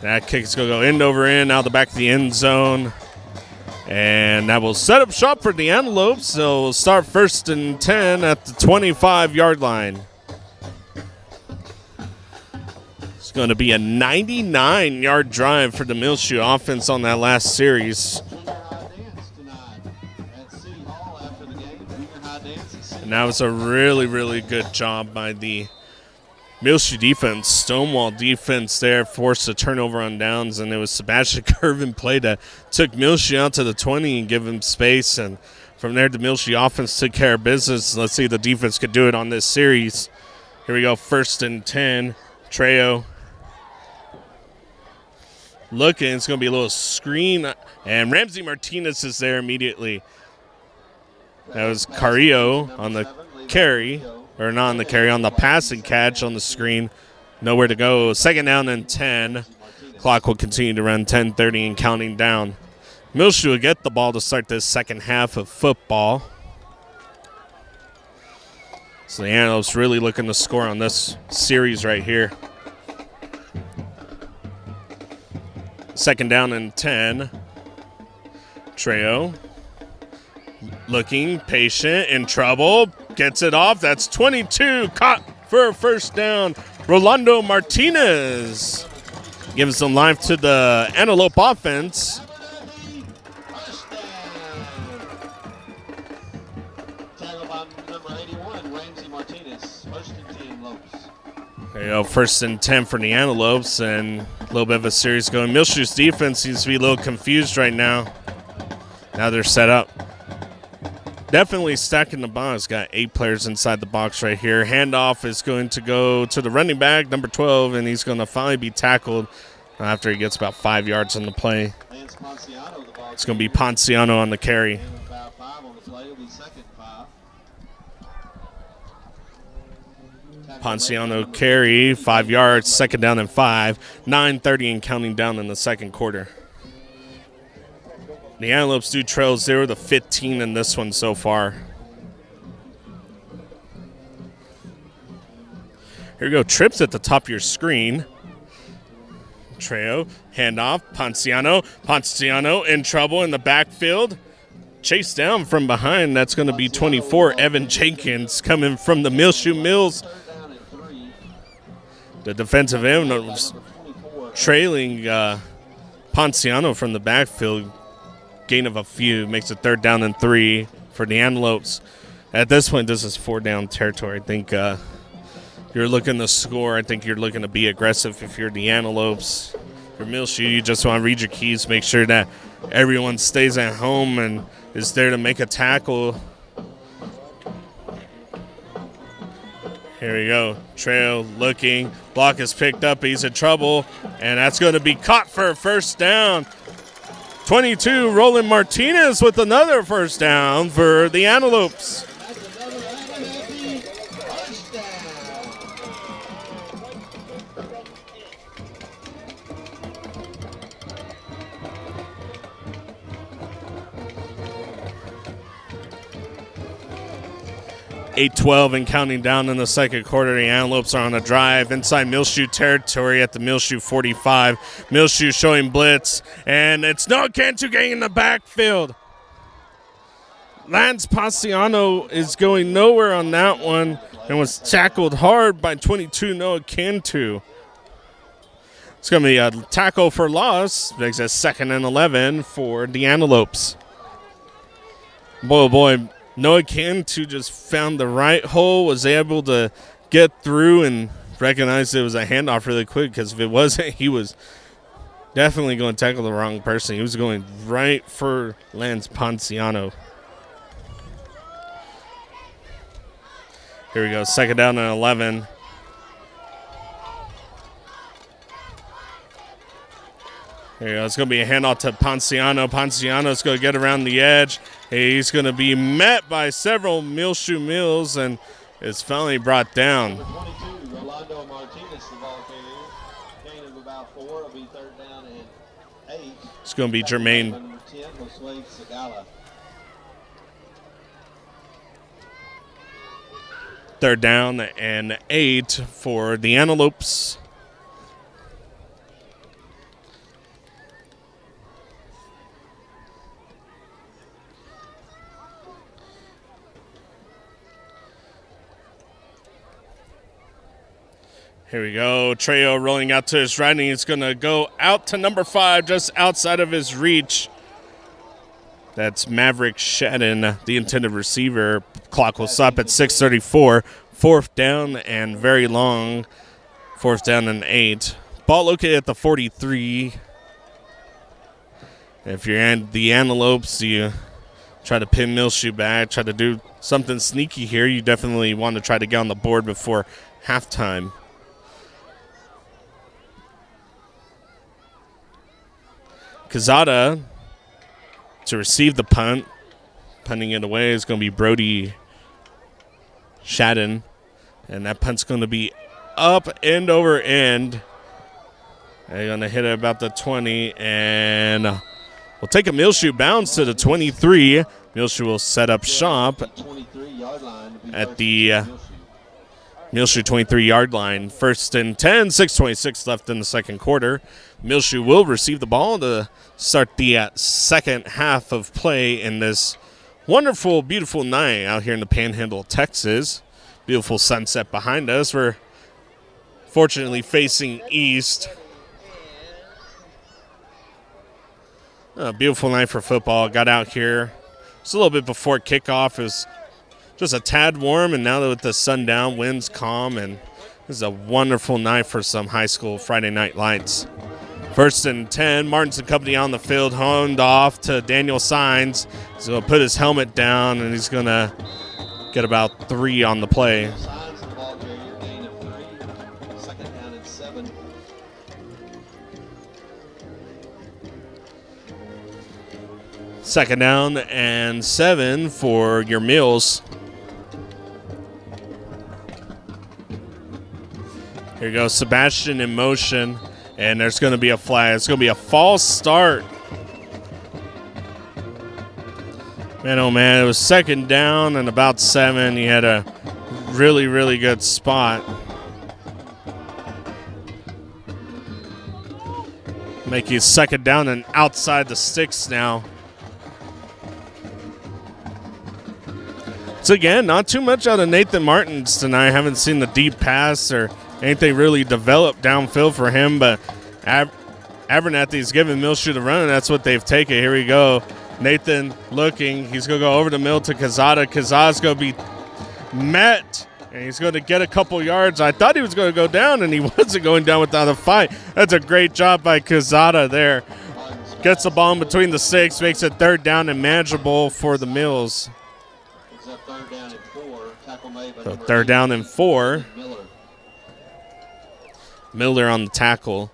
That kick is going to go end over end, out the back of the end zone. And that will set up shop for the Antelopes. So we'll start 1st and 10 at the 25-yard line. It's going to be a 99-yard drive for the Muleshoe offense on that last series. And that was a really, really good job by the Muleshoe defense. Stonewall defense there forced a turnover on downs, and it was Sebastian Curvin play that took Muleshoe out to the 20 and give him space. And from there, the Muleshoe offense took care of business. Let's see if the defense could do it on this series. Here we go, 1st and 10. Trejo looking. It's going to be a little screen, and Ramsey Martinez is there immediately. That was Carrillo on the carry. Or not on the carry, on the passing catch on the screen. Nowhere to go. 2nd down and 10. Clock will continue to run 10:30 and counting down. Muleshoe will get the ball to start this second half of football. So the Antelopes really looking to score on this series right here. Second down and 10. Trejo looking patient, in trouble, gets it off. That's 22, caught for a first down. Rolando Martinez gives some life to the Antelope offense. Tackle by number 81, Ramsey Martinez. First and 10, Lopes. There you go, first and 10 for the Antelopes, and a little bit of a series going. Muleshoe's defense seems to be a little confused right now. Now they're set up. Definitely stacking the box. Got 8 players inside the box right here. Handoff is going to go to the running back, number 12, and he's going to finally be tackled after he gets about 5 yards on the play. It's going to be Ponciano on the carry. About 5 on the play. It'll be second 5. Ponciano carry, 5 yards, second down and 5. 9:30 and counting down in the second quarter. The Antelopes do trail 0-15 in this one so far. Here we go. Trips at the top of your screen. Trejo, handoff. Ponciano. Ponciano in trouble in the backfield. Chased down from behind. That's going to be 24, Evan Jenkins, coming from the Muleshoe Mules. The defensive end was trailing Ponciano from the backfield. Gain of a few, makes it 3rd down and 3 for the Antelopes. At this point, this is 4-down territory. I think you're looking to score. I think you're looking to be aggressive if you're the Antelopes. For Muleshoe, you just want to read your keys, make sure that everyone stays at home and is there to make a tackle. Here we go. Trail looking. Block is picked up. He's in trouble, and that's going to be caught for a first down. 22, Roland Martinez with another first down for the Antelopes. 8:12 and counting down in the second quarter. The Antelopes are on a drive inside Muleshoe territory at the Muleshoe 45. Muleshoe showing blitz, and it's Noah Cantu getting in the backfield. Lance Ponciano is going nowhere on that one and was tackled hard by 22 Noah Cantu. It's going to be a tackle for loss. Makes it 2nd and 11 for the Antelopes. Boy, oh boy, Noah Cantu just found the right hole, was able to get through and recognized it was a handoff really quick, because if it wasn't, he was definitely going to tackle the wrong person. He was going right for Lance Ponciano. Here we go, 2nd down and 11. Here we go. It's going to be a handoff to Ponciano. Ponciano's going to get around the edge. He's going to be met by several Muleshoe Mules and is finally brought down. 22, Rolando Martinez, the ball carrier. Gain of about 4. It'll be 3rd down and 8. It's going to be Jermaine. Number 10, Josue Segala. 3rd down and 8 for the Antelopes. Here we go. Trejo rolling out to his right, and he's going to go out to number 5, just outside of his reach. That's Maverick Shedden, the intended receiver. Clock will stop at 6:34. 4th down and very long. 4th down and 8. Ball located at the 43. If you're the Antelopes, you try to pin Muleshoe back, try to do something sneaky here. You definitely want to try to get on the board before halftime. Quezada to receive the punt. Punting it away is going to be Brody Shadden. And that punt's going to be up end over end. They're going to hit it about the 20. And will take a Muleshoe bounce to the 23. Muleshoe will set up shop at the Muleshoe 23-yard line. First and 10, 6:26 left in the second quarter. Muleshoe will receive the ball to start the second half of play in this wonderful, beautiful night out here in the Panhandle, Texas. Beautiful sunset behind us. We're fortunately facing east. A beautiful night for football. Got out here just a little bit before kickoff. It was just a tad warm, and now that with the sun down, winds calm, and this is a wonderful night for some high school Friday night lights. First and 10, Martins and company on the field, honed off to Daniel Signs. He's going to put his helmet down, and he's going to get about 3 on the play. Second down and 7 for your Mules. Here goes Sebastian in motion, and there's going to be a flag. It's going to be a false start. Man, oh man, it was second down and about 7. He had a really, really good spot. Make his second down and outside the sticks now. So again, not too much out of Nathan Martins tonight. Haven't seen the deep pass or anything really developed downfield for him, but Abernathy's giving Muleshoe the run, and that's what they've taken. Here we go. Nathan looking. He's going to go over the middle to Quezada. Quezada's going to be met, and he's going to get a couple yards. I thought he was going to go down, and he wasn't going down without a fight. That's a great job by Quezada there. Gets the ball in between the sticks, makes it third down and manageable for the Mules. So third down and 4. Miller on the tackle.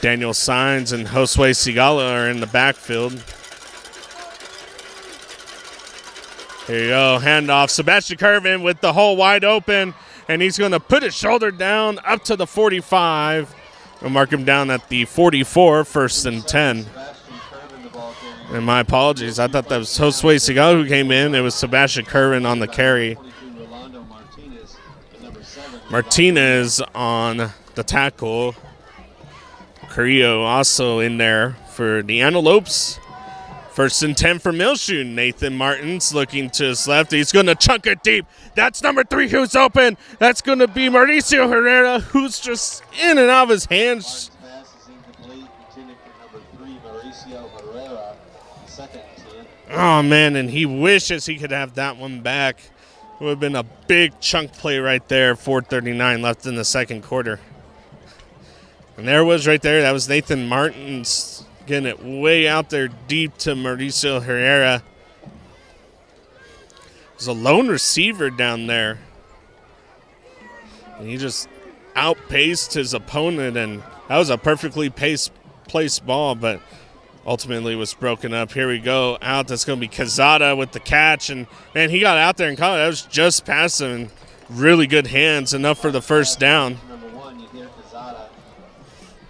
Daniel Signs and Josue Sigala are in the backfield. Here you go, handoff. Sebastian Curvin with the hole wide open, and he's going to put his shoulder down up to the 45. We'll mark him down at the 44, first and 10. And my apologies. I thought that was Josue Sigala who came in. It was Sebastian Curvin on the carry. Martinez on the tackle. Carrillo also in there for the Antelopes. First and 10 for Muleshoe. Nathan Martins looking to his left. He's going to chunk it deep. That's number 3 who's open. That's going to be Mauricio Herrera, who's just in and out of his hands. Oh, man, and he wishes he could have that one back. It would have been a big chunk play right there. 4:39 left in the second quarter. And there it was right there. That was Nathan Martins getting it way out there deep to Mauricio Herrera. There's a lone receiver down there. And he just outpaced his opponent, and that was a perfectly placed ball, but ultimately was broken up. Here we go. Out. That's going to be Quezada with the catch. And, man, he got out there and caught it. That was just past him. Really good hands. Enough for the first down. Number 1, you hear Quezada.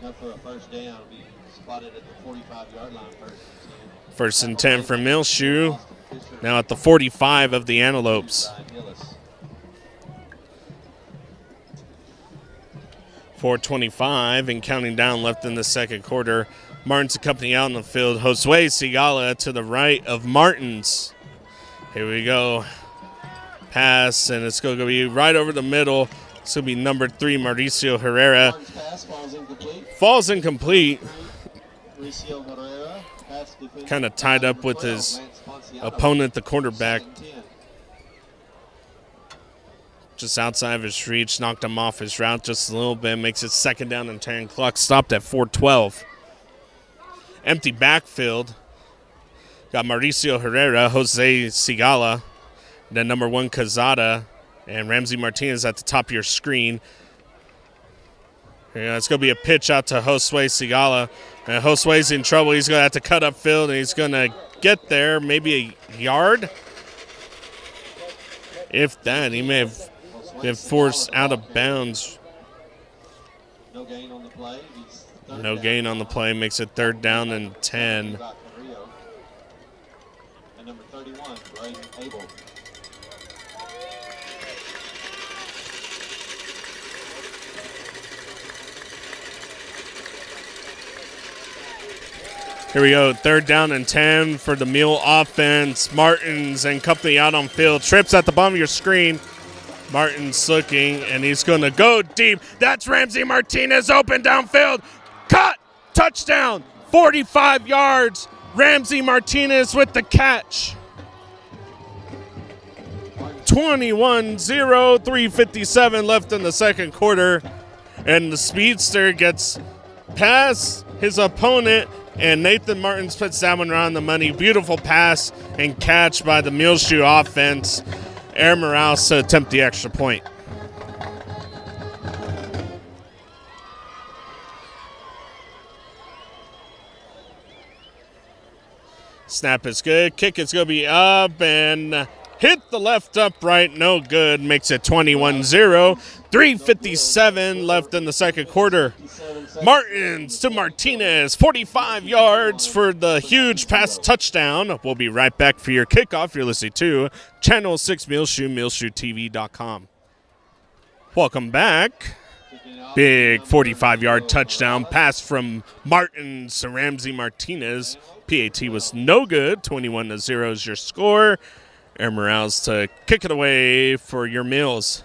Enough for a first down. Be spotted at the 45-yard line. First and 10 for Muleshoe. Now at the 45 of the Antelopes. 4:25 and counting down left in the second quarter. Martins and company out in the field. Josue Sigala to the right of Martins. Here we go. Pass, and it's going to be right over the middle. It's going to be number 3, Mauricio Herrera. Falls incomplete. Kind of tied up with his opponent, the quarterback. Just outside of his reach. Knocked him off his route just a little bit. Makes it second down and 10. Clock stopped at 4:12. Empty backfield. Got Mauricio Herrera, Jose Sigala, then number 1 Quezada, and Ramsey Martinez at the top of your screen. Yeah, it's going to be a pitch out to Josue Sigala. And Josue's in trouble. He's going to have to cut upfield, and he's going to get there, maybe a yard. If that, he may have been forced out of bounds. No gain on the play. He's No gain on the play. Makes it 3rd down and 10. And number 31, Braden Abel. Here we go, 3rd down and 10 for the Mule offense. Martins and company out on field. Trips at the bottom of your screen. Martin's looking, and he's going to go deep. That's Ramsey Martinez open downfield. Cut! Touchdown! 45 yards. Ramsey Martinez with the catch. 21-0, 3:57 left in the second quarter. And the speedster gets past his opponent, and Nathan Martins puts that one around the money. Beautiful pass and catch by the Muleshoe offense. Air Morales to attempt the extra point. Snap is good. Kick is going to be up and hit the left upright. No good. Makes it 21-0. 3:57 left in the second quarter. Martins to Martinez. 45 yards for the huge pass touchdown. We'll be right back for your kickoff. You're listening to Channel 6 Muleshoe, MuleshoeTV.com. Welcome back. Big 45-yard touchdown pass from Martins to Ramsey Martinez. PAT was no good. 21-0 is your score. Air Morales to kick it away for your Mules.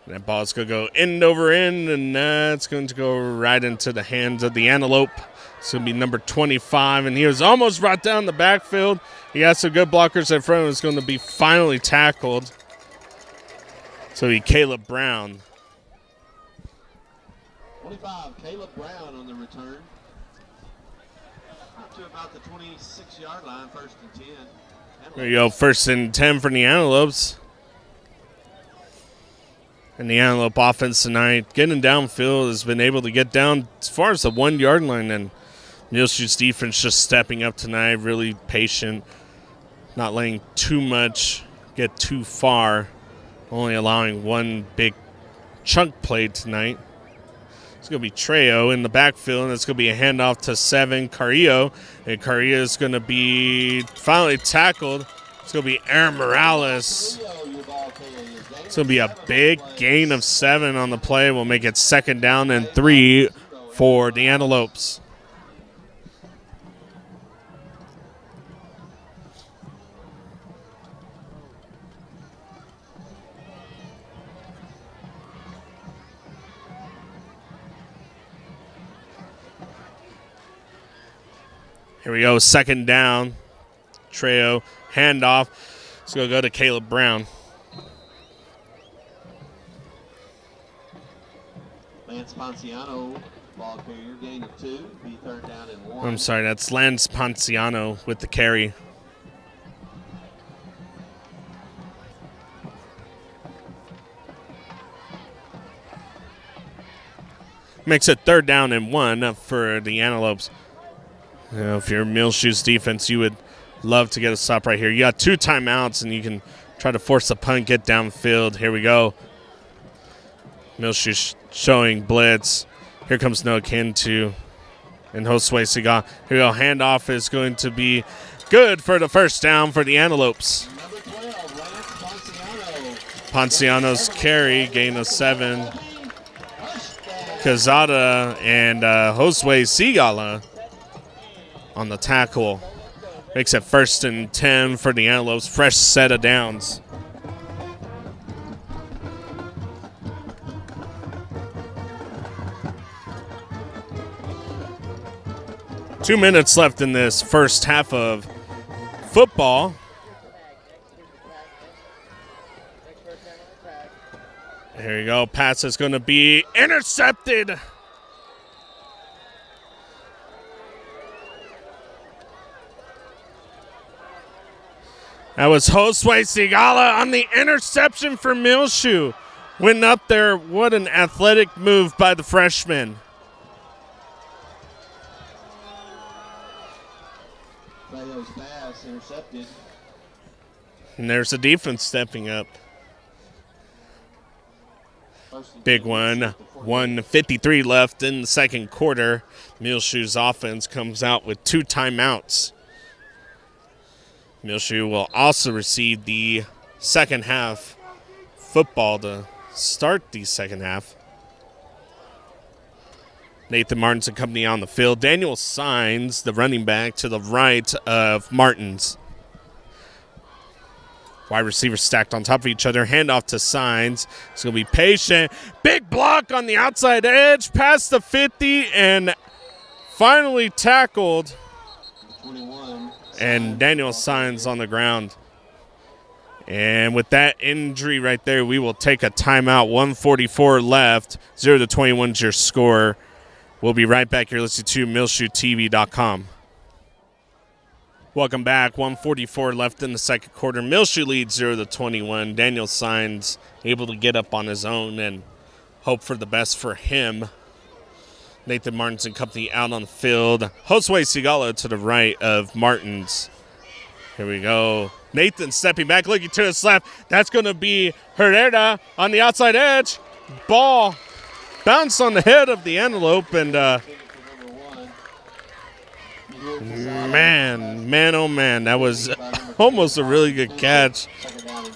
That ball's going to go end over end, and that's going to go right into the hands of the Antelope. It's going to be number 25, and he was almost brought down the backfield. He has some good blockers in front of him. It's going to be finally tackled. So he Caleb Brown. 25, Caleb Brown on the return. Up to about the 26-yard line, 1st and 10. There you go, 1st and 10 for the Antelopes. And the Antelope offense tonight, getting downfield, has been able to get down as far as the 1-yard line. And Muleshoe's defense just stepping up tonight, really patient, not letting too much get too far, only allowing one big chunk play tonight. It's going to be Trejo in the backfield, and it's going to be a handoff to 7, Carrillo. And Carrillo is going to be finally tackled. It's going to be Aaron Morales. It's going to be a big gain of 7 on the play. We'll make it 2nd down and 3 for the Antelopes. Here we go, 2nd down. Trejo, handoff. It's going to go to Caleb Brown. Lance Ponciano, ball carrier, gain of 2, be 3rd down and 1. I'm sorry, that's Lance Ponciano with the carry. Makes it 3rd down and 1 for the Antelopes. You know, if you're Muleshoe's defense, you would love to get a stop right here. You got 2 timeouts, and you can try to force the punt, get downfield. Here we go. Muleshoe showing blitz. Here comes Noah Kintu and Josue Segal. Here we go. Handoff is going to be good for the 1st down for the Antelopes. Number 12, Lance Ponciano. Ponciano's carry, gain of 7. Kazada and Josue Segal on the tackle. Makes it 1st and 10 for the Antelopes. Fresh set of downs. Two minutes left in this first half of football. Here you go. Pass is going to be intercepted. That was Josue Segal on the interception for Muleshoe. Went up there. What an athletic move by the freshman. Bayo's pass intercepted. And there's the defense stepping up. Big one. 1:53 left in the second quarter. Muleshoe's offense comes out with 2 timeouts. Muleshoe will also receive the second half football to start the second half. Nathan Martins and company on the field. Daniel Signs, the running back, to the right of Martins. Wide receivers stacked on top of each other. Handoff to Signs. It's going to be patient. Big block on the outside edge. Past the 50 and finally tackled. 21. And Daniel Signs on the ground. And with that injury right there, we will take a timeout. 1:44 left. 0-21 is your score. We'll be right back. You're listening to MuleshoeTV.com. Welcome back. 1:44 left in the second quarter. Muleshoe leads 0-21. Daniel Signs able to get up on his own and hope for the best for him. Nathan Martins and company out on the field. Josue Sigala to the right of Martins. Here we go. Nathan stepping back, looking to his left. That's going to be Herrera on the outside edge. Ball bounced on the head of the Antelope, and man, oh man, that was almost a really good catch.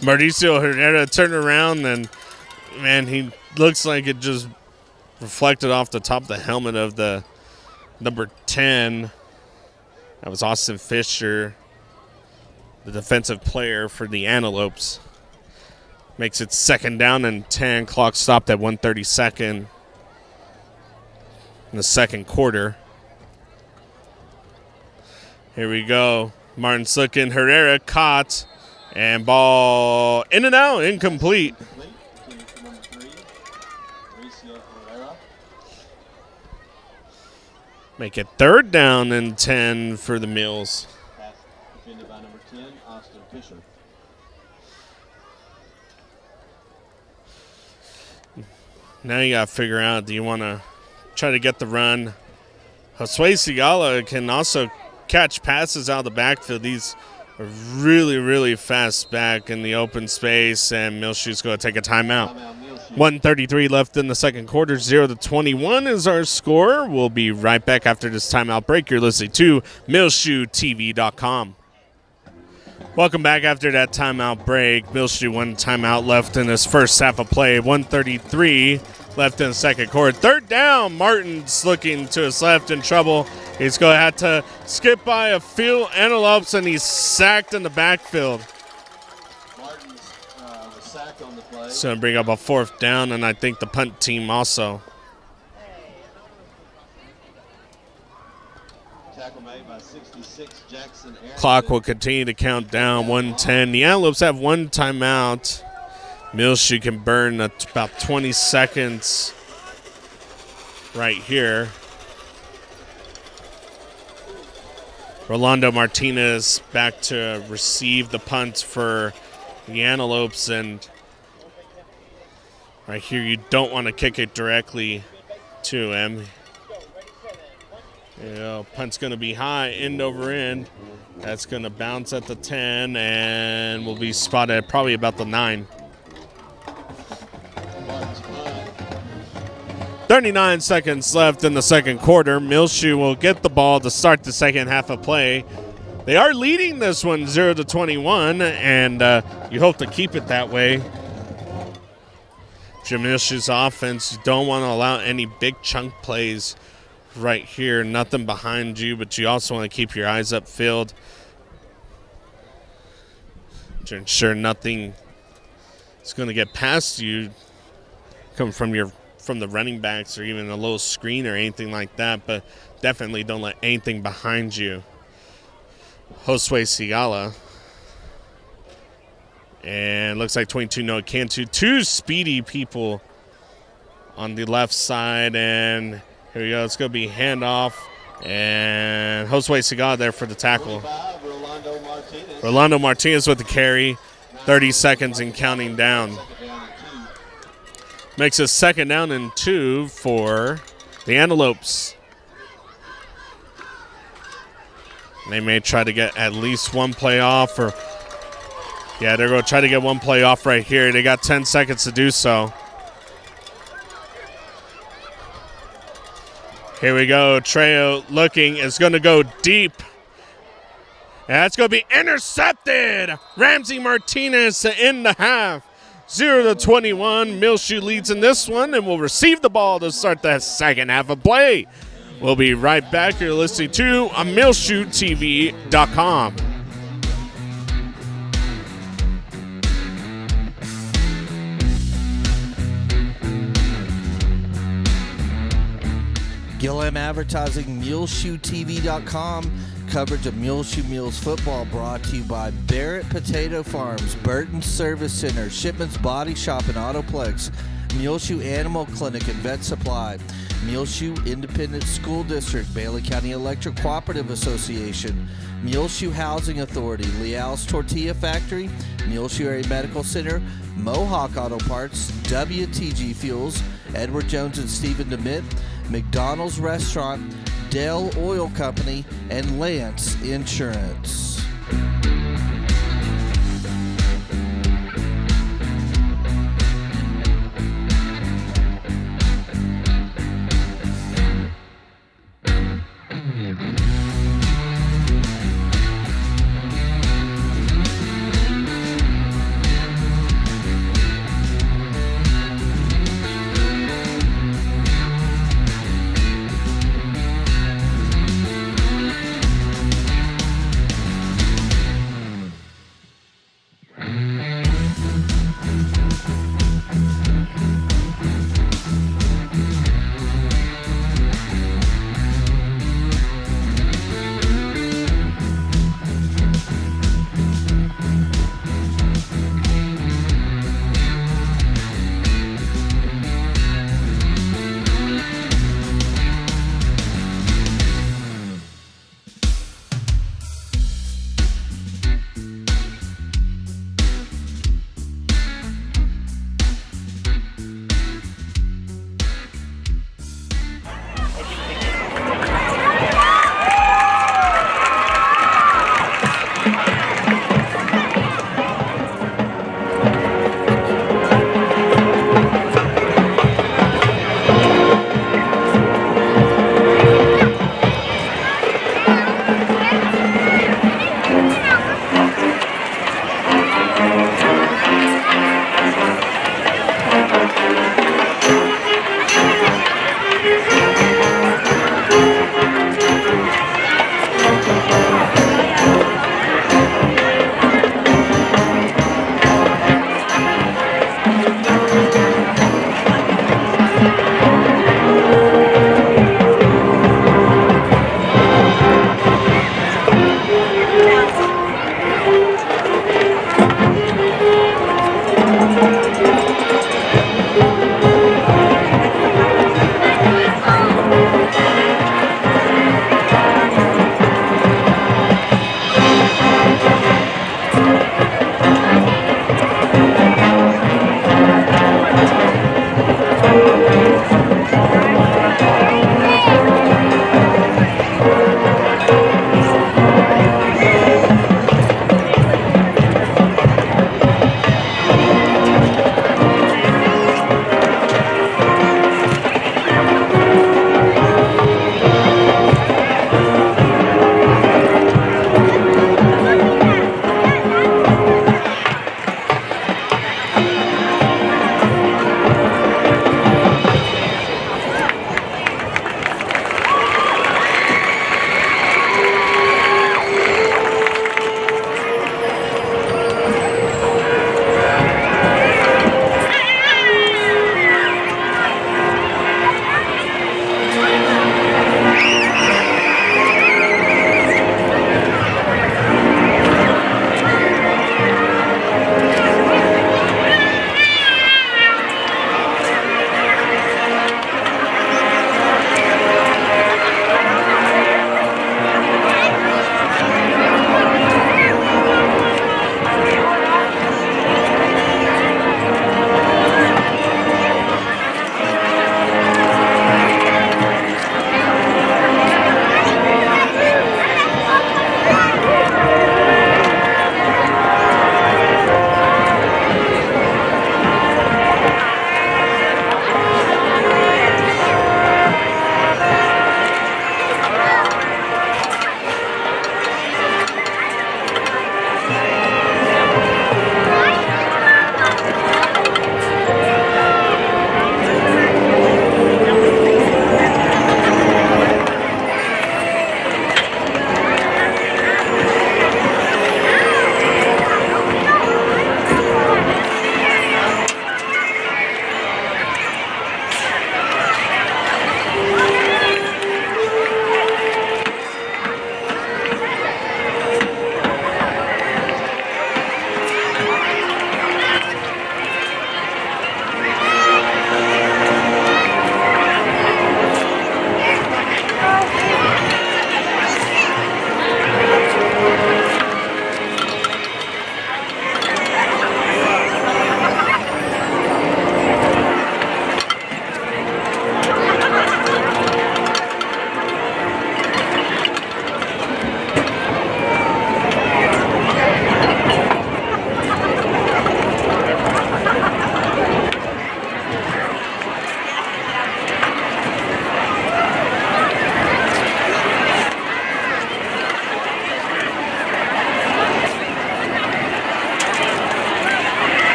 Mauricio Herrera turned around, and man, he looks like it just reflected off the top of the helmet of the number 10. That was Austin Fisher, the defensive player for the Antelopes. Makes it second down and 10. Clock stopped at 1:32 in the second quarter. Here we go. Martin's looking. Herrera caught. And ball in and out. Incomplete. Make it third down and 10 for the Mules. Pass defended by number 10, Austin Fisher. Now you got to figure out, do you want to try to get the run? Josue Sigala can also catch passes out of the backfield. He's a really, really fast back in the open space, and Muleshoe's going to take a timeout. 1:33 left in the second quarter. 0-21 is our score. We'll be right back after this timeout break. You're listening to MuleshoeTV.com. Welcome back after that timeout break. Muleshoe 1 timeout left in his first half of play. 1:33 left in the second quarter. Third down. Martin's looking to his left in trouble. He's going to have to skip by a few Antelopes, and he's sacked in the backfield. Martins was sacked on the play. It's going to bring up a fourth down, and I think the punt team also. Tackle made by 66, Jackson Aaron. Clock will continue to count down. 1:10. The Antelopes have 1 timeout. Muleshoe can burn about 20 seconds right here. Rolando Martinez back to receive the punt for the Antelopes, and right here you don't want to kick it directly to him. You know, punt's going to be high, end over end. That's going to bounce at the 10 and will be spotted at probably about the 9. 39 seconds left in the second quarter. Muleshoe will get the ball to start the second half of play. They are leading this one 0-21, and you hope to keep it that way. Muleshoe's offense, you don't want to allow any big chunk plays right here. Nothing behind you, but you also want to keep your eyes upfield to ensure nothing is going to get past you, come from the running backs or even a little screen or anything like that, but definitely don't let anything behind you. Josue Sigala. And looks like 22 Noah Cantu. 2 speedy people on the left side, and here we go. It's going to be handoff, and Josue Sigala there for the tackle. Rolando Martinez with the carry. 30 seconds and counting down. Makes it second down and 2 for the Antelopes. They may try to get at least one play off, or yeah, they're going to try to get one play off right here. They got 10 seconds to do so. Here we go. Trejo looking is going to go deep. And that's going to be intercepted. Ramsey Martinez to end the half. 0-21. Muleshoe leads in this one and will receive the ball to start the second half of play. We'll be right back. You're listening to MuleshoeTV.com. Gillam Advertising, MuleshoeTV.com. Coverage of Muleshoe Mules football brought to you by Barrett Potato Farms, Burton Service Center, Shipman's Body Shop and Autoplex, Muleshoe Animal Clinic and Vet Supply, Muleshoe Independent School District, Bailey County Electric Cooperative Association, Muleshoe Housing Authority, Leal's Tortilla Factory, Muleshoe Area Medical Center, Mohawk Auto Parts, WTG Fuels, Edward Jones and Stephen Dement, McDonald's Restaurant, Dell Oil Company, and Lance Insurance.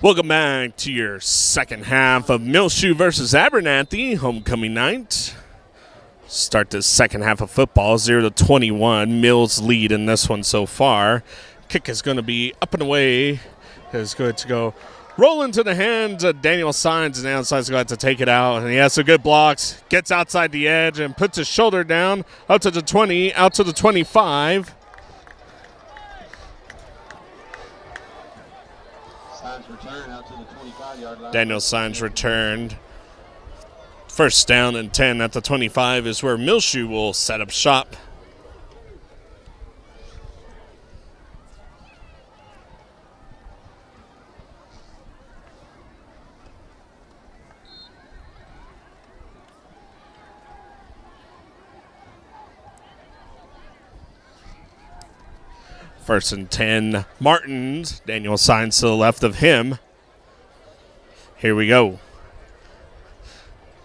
Welcome back to your second half of Muleshoe versus Abernathy, homecoming night. Start the second half of football, 0-21. Mills lead in this one so far. Kick is going to be up and away. It's going to go roll into the hands of Daniel Signs, and the outside's going to have to take it out. And he has some good blocks, gets outside the edge, and puts his shoulder down, out to the 20, out to the 25. Return out to the 25-yard line. Daniel Signs returned. First down and 10 at the 25 is where Muleshoe will set up shop. First and 10, Martins. Daniel Signs to the left of him. Here we go.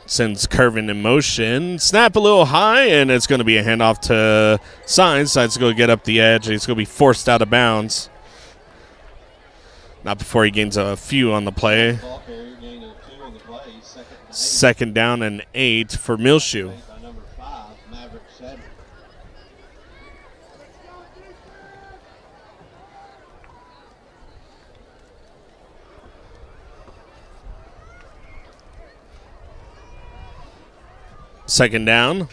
Sends Curvin in motion. Snap a little high, and it's going to be a handoff to Signs. Signs to go get up the edge. He's going to be forced out of bounds. Not before he gains a few on the play. Second down and 8 for Muleshoe. Second down,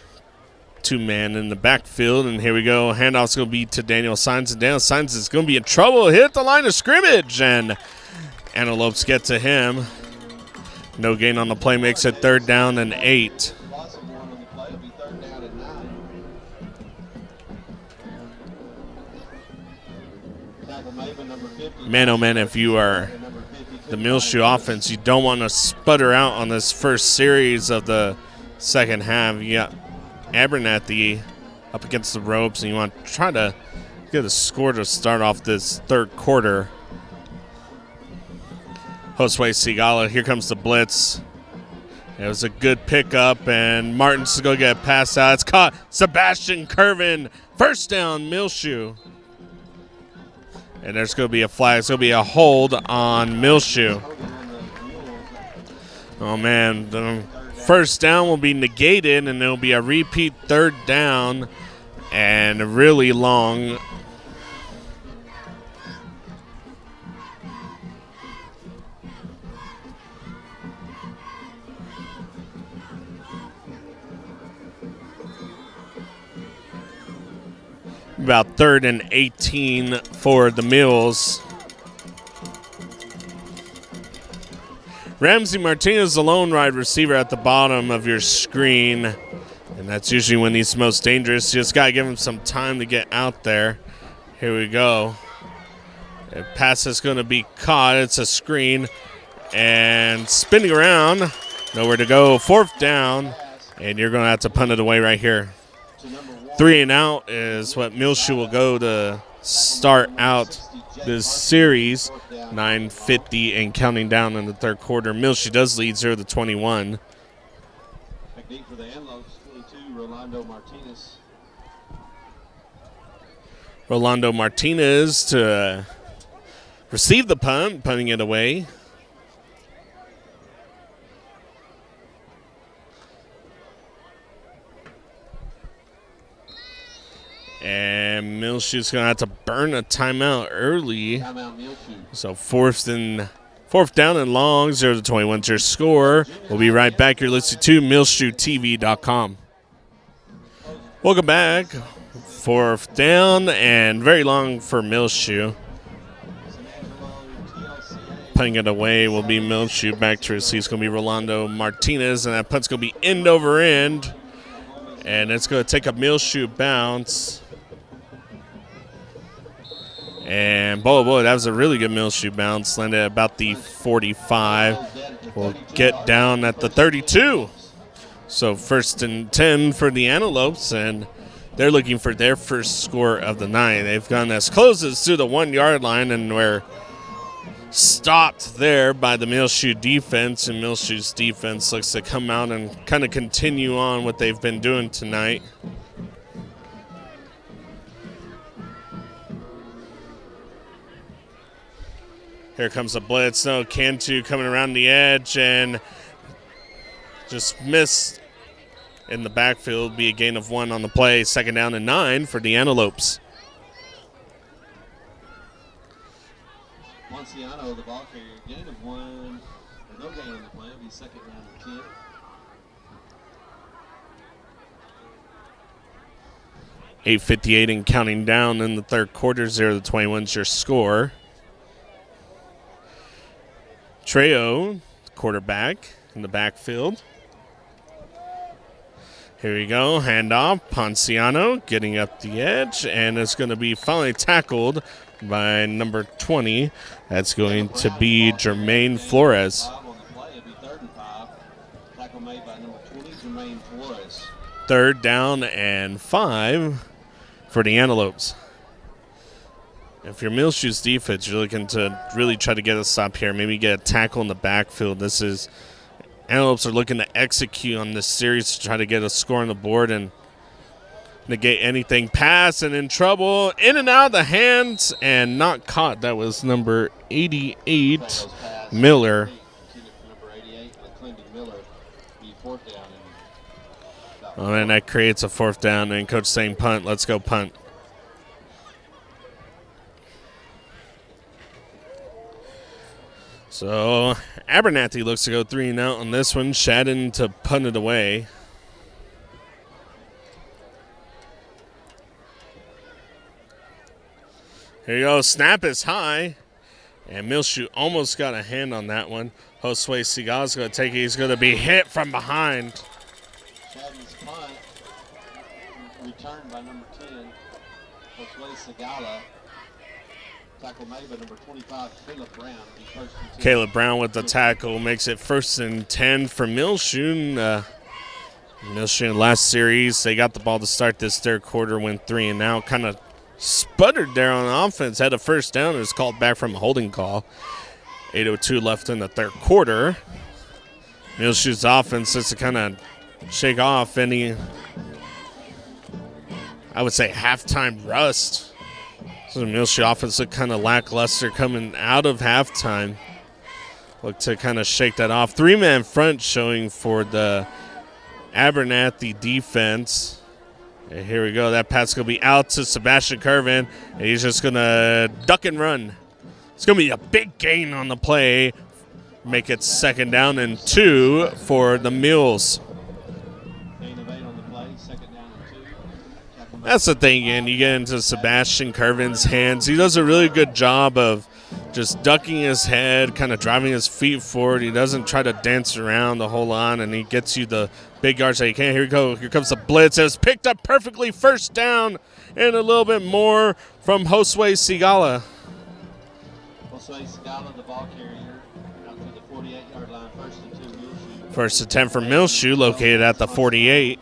2-man in the backfield, and here we go. Handoff's going to be to Daniel Signs, and Daniel Signs is going to be in trouble. Hit the line of scrimmage, and Antelopes get to him. No gain on the play, makes it third down and 8. Man, oh man, if you are the Muleshoe offense, you don't want to sputter out on this first series of the second half. You got Abernathy up against the ropes, and you want to try to get a score to start off this third quarter. Josue Sigala, here comes the blitz. It was a good pickup, and Martin's going to get passed out. It's caught. Sebastian Curvin, first down, Muleshoe. And there's going to be a flag. It's going to be a hold on Muleshoe. Oh, man. The first down will be negated, and there'll be a repeat third down and really long. About 3rd and 18 for the Mules. Ramsey Martinez, the lone wide receiver at the bottom of your screen. And that's usually when he's most dangerous. You just got to give him some time to get out there. Here we go. The pass is going to be caught. It's a screen. And spinning around. Nowhere to go. 4th down. And you're going to have to punt it away right here. 3 and out is what Muleshoe will go to start out this series. 9:50 and counting down in the third quarter. Muleshoe does lead 0-21. Technique for the Antelopes, 22, Rolando Martinez. Rolando Martinez to receive the punt, punting it away. And Muleshoe's going to have to burn a timeout early. Timeout, Muleshoe. So fourth down and long, 0-21's your score. We'll be right back. You're listening to MuleshoeTV.com. Welcome back. 4th down and very long for Muleshoe. Punting it away will be Muleshoe. Back to receive. It's going to be Rolando Martinez, and that punt's going to be end over end. And it's going to take a Muleshoe bounce. And, boy, that was a really good Muleshoe bounce. Landed at about the 45. We'll get down at the 32. So 1st and 10 for the Antelopes, and they're looking for their first score of the night. They've gone as close as to the 1-yard line, and we're stopped there by the Muleshoe defense, and Muleshoe's defense looks to come out and kind of continue on what they've been doing tonight. Here comes the blitz. No, Cantu coming around the edge and just missed in the backfield. Be a gain of 1 on the play. 2nd down and 9 for the Antelopes. Ponciano, the ball carrier, gain of 1, or no gain on the play. It'll be 2nd down and 10. .858 and counting down in the third quarter. 0-21 is your score. Trejo, quarterback in the backfield. Here we go, handoff. Ponciano getting up the edge, and it's going to be finally tackled by number 20. That's going to be Jermaine Flores. Third down and 5 for the Antelopes. If you're Muleshoe's defense, you're looking to really try to get a stop here, maybe get a tackle in the backfield. Antelopes are looking to execute on this series to try to get a score on the board and negate anything pass, and in trouble. In and out of the hands and not caught. That was number 88, Miller. Oh, and that creates a 4th down, and Coach saying punt. Let's go punt. So Abernathy looks to go 3 and out on this one. Shadden to punt it away. Here you go. Snap is high. And Muleshoe almost got a hand on that one. Josue Sigala's going to take it. He's going to be hit from behind. Shadden's punt returned by number 10, Josue Sigala. Tackle made by number 25, Caleb Brown. Caleb Brown with the tackle makes it 1st and 10 for Muleshoe. Muleshoe in last series, they got the ball to start this third quarter, went 3 and out. Kind of sputtered there on offense, had a 1st down, and was called back from a holding call. 8:02 left in the third quarter. Muleshoe's offense is to kind of shake off any, I would say, halftime rust. So the Muleshoe offense looked kind of lackluster coming out of halftime. Look to kind of shake that off. 3-man front showing for the Abernathy defense. And here we go. That pass going to be out to Sebastian Curvin. And he's just going to duck and run. It's going to be a big gain on the play. Make it 2nd down and 2 for the Mules. That's the thing, and you get into Sebastian Curvin's hands. He does a really good job of just ducking his head, kind of driving his feet forward. He doesn't try to dance around the whole lot, and he gets you the big yards that he can. Here we go. Here comes the blitz. It was picked up perfectly. 1st down and a little bit more from Josue Sigala. Josue Sigala, the ball carrier, out to the 48-yard line. 1st and 2, Muleshoe. 1st and 10 for Muleshoe, located at the 48.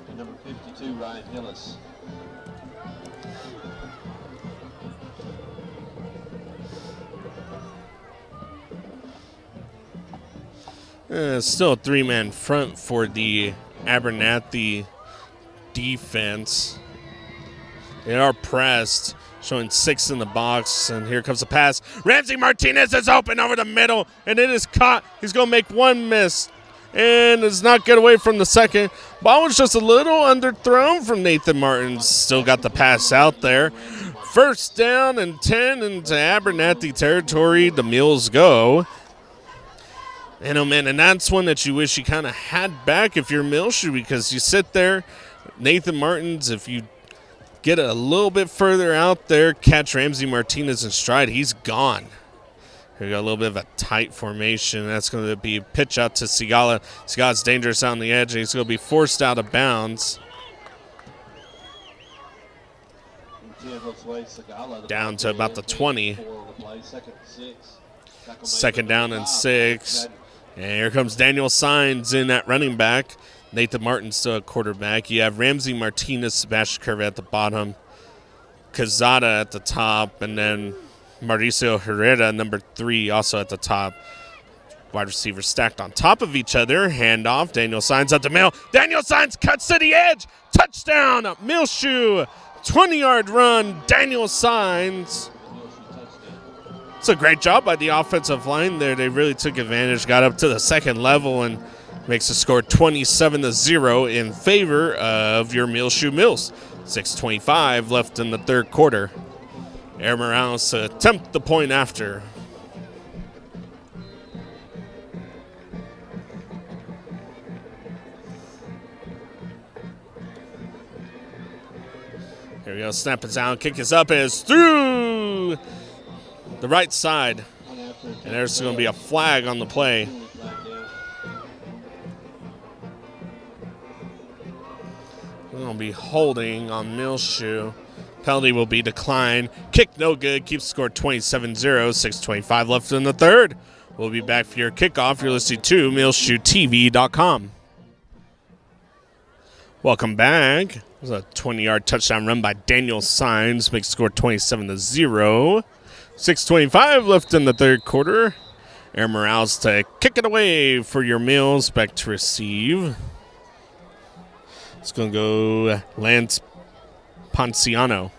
And number 52, Ryan Hillis. Still a 3-man front for the Abernathy defense. They are pressed, showing 6 in the box, and here comes the pass. Ramsey Martinez is open over the middle, and it is caught. He's going to make 1 miss, and does not get away from the second. Ball was just a little underthrown from Nathan Martins. Still got the pass out there. 1st down and 10 into Abernathy territory. The Mules go. And, oh, man, and that's one that you wish you kind of had back if you're Muleshoe, because you sit there, Nathan Martins, if you get a little bit further out there, catch Ramsey Martinez in stride, he's gone. Here we got a little bit of a tight formation. That's going to be a pitch out to Sigala. Sigala's dangerous on the edge, and he's going to be forced out of bounds. Down to about the 20. 2nd down and 6. And here comes Daniel Sines in at running back. Nathan Martin still at quarterback. You have Ramsey Martinez, Sebastian Curve at the bottom. Cazada at the top. And then Mauricio Herrera, number 3, also at the top. Wide receivers stacked on top of each other. Handoff. Daniel Sines up the middle. Daniel Sines cuts to the edge. Touchdown. Muleshoe. 20-yard run. Daniel Sines. It's a great job by the offensive line there. They really took advantage, got up to the second level, and makes the score 27-0 in favor of your Muleshoe Mules. 6:25 left in the third quarter. Air Morales to attempt the point after. Here we go. Snap is down. Kick is up. It's through the right side. And there's going to be a flag on the play. We're going to be holding on Muleshoe. Penalty will be declined. Kick no good. Keeps the score 27-0. 6:25 left in the third. We'll be back for your kickoff. You're listening to MuleshoeTV.com. Welcome back. It was a 20-yard touchdown run by Daniel Signs. Makes the score 27-0. 6:25 left in the third quarter. Air Morales to kick it away for your Mules. Back to receive. It's going to go Lance Ponciano.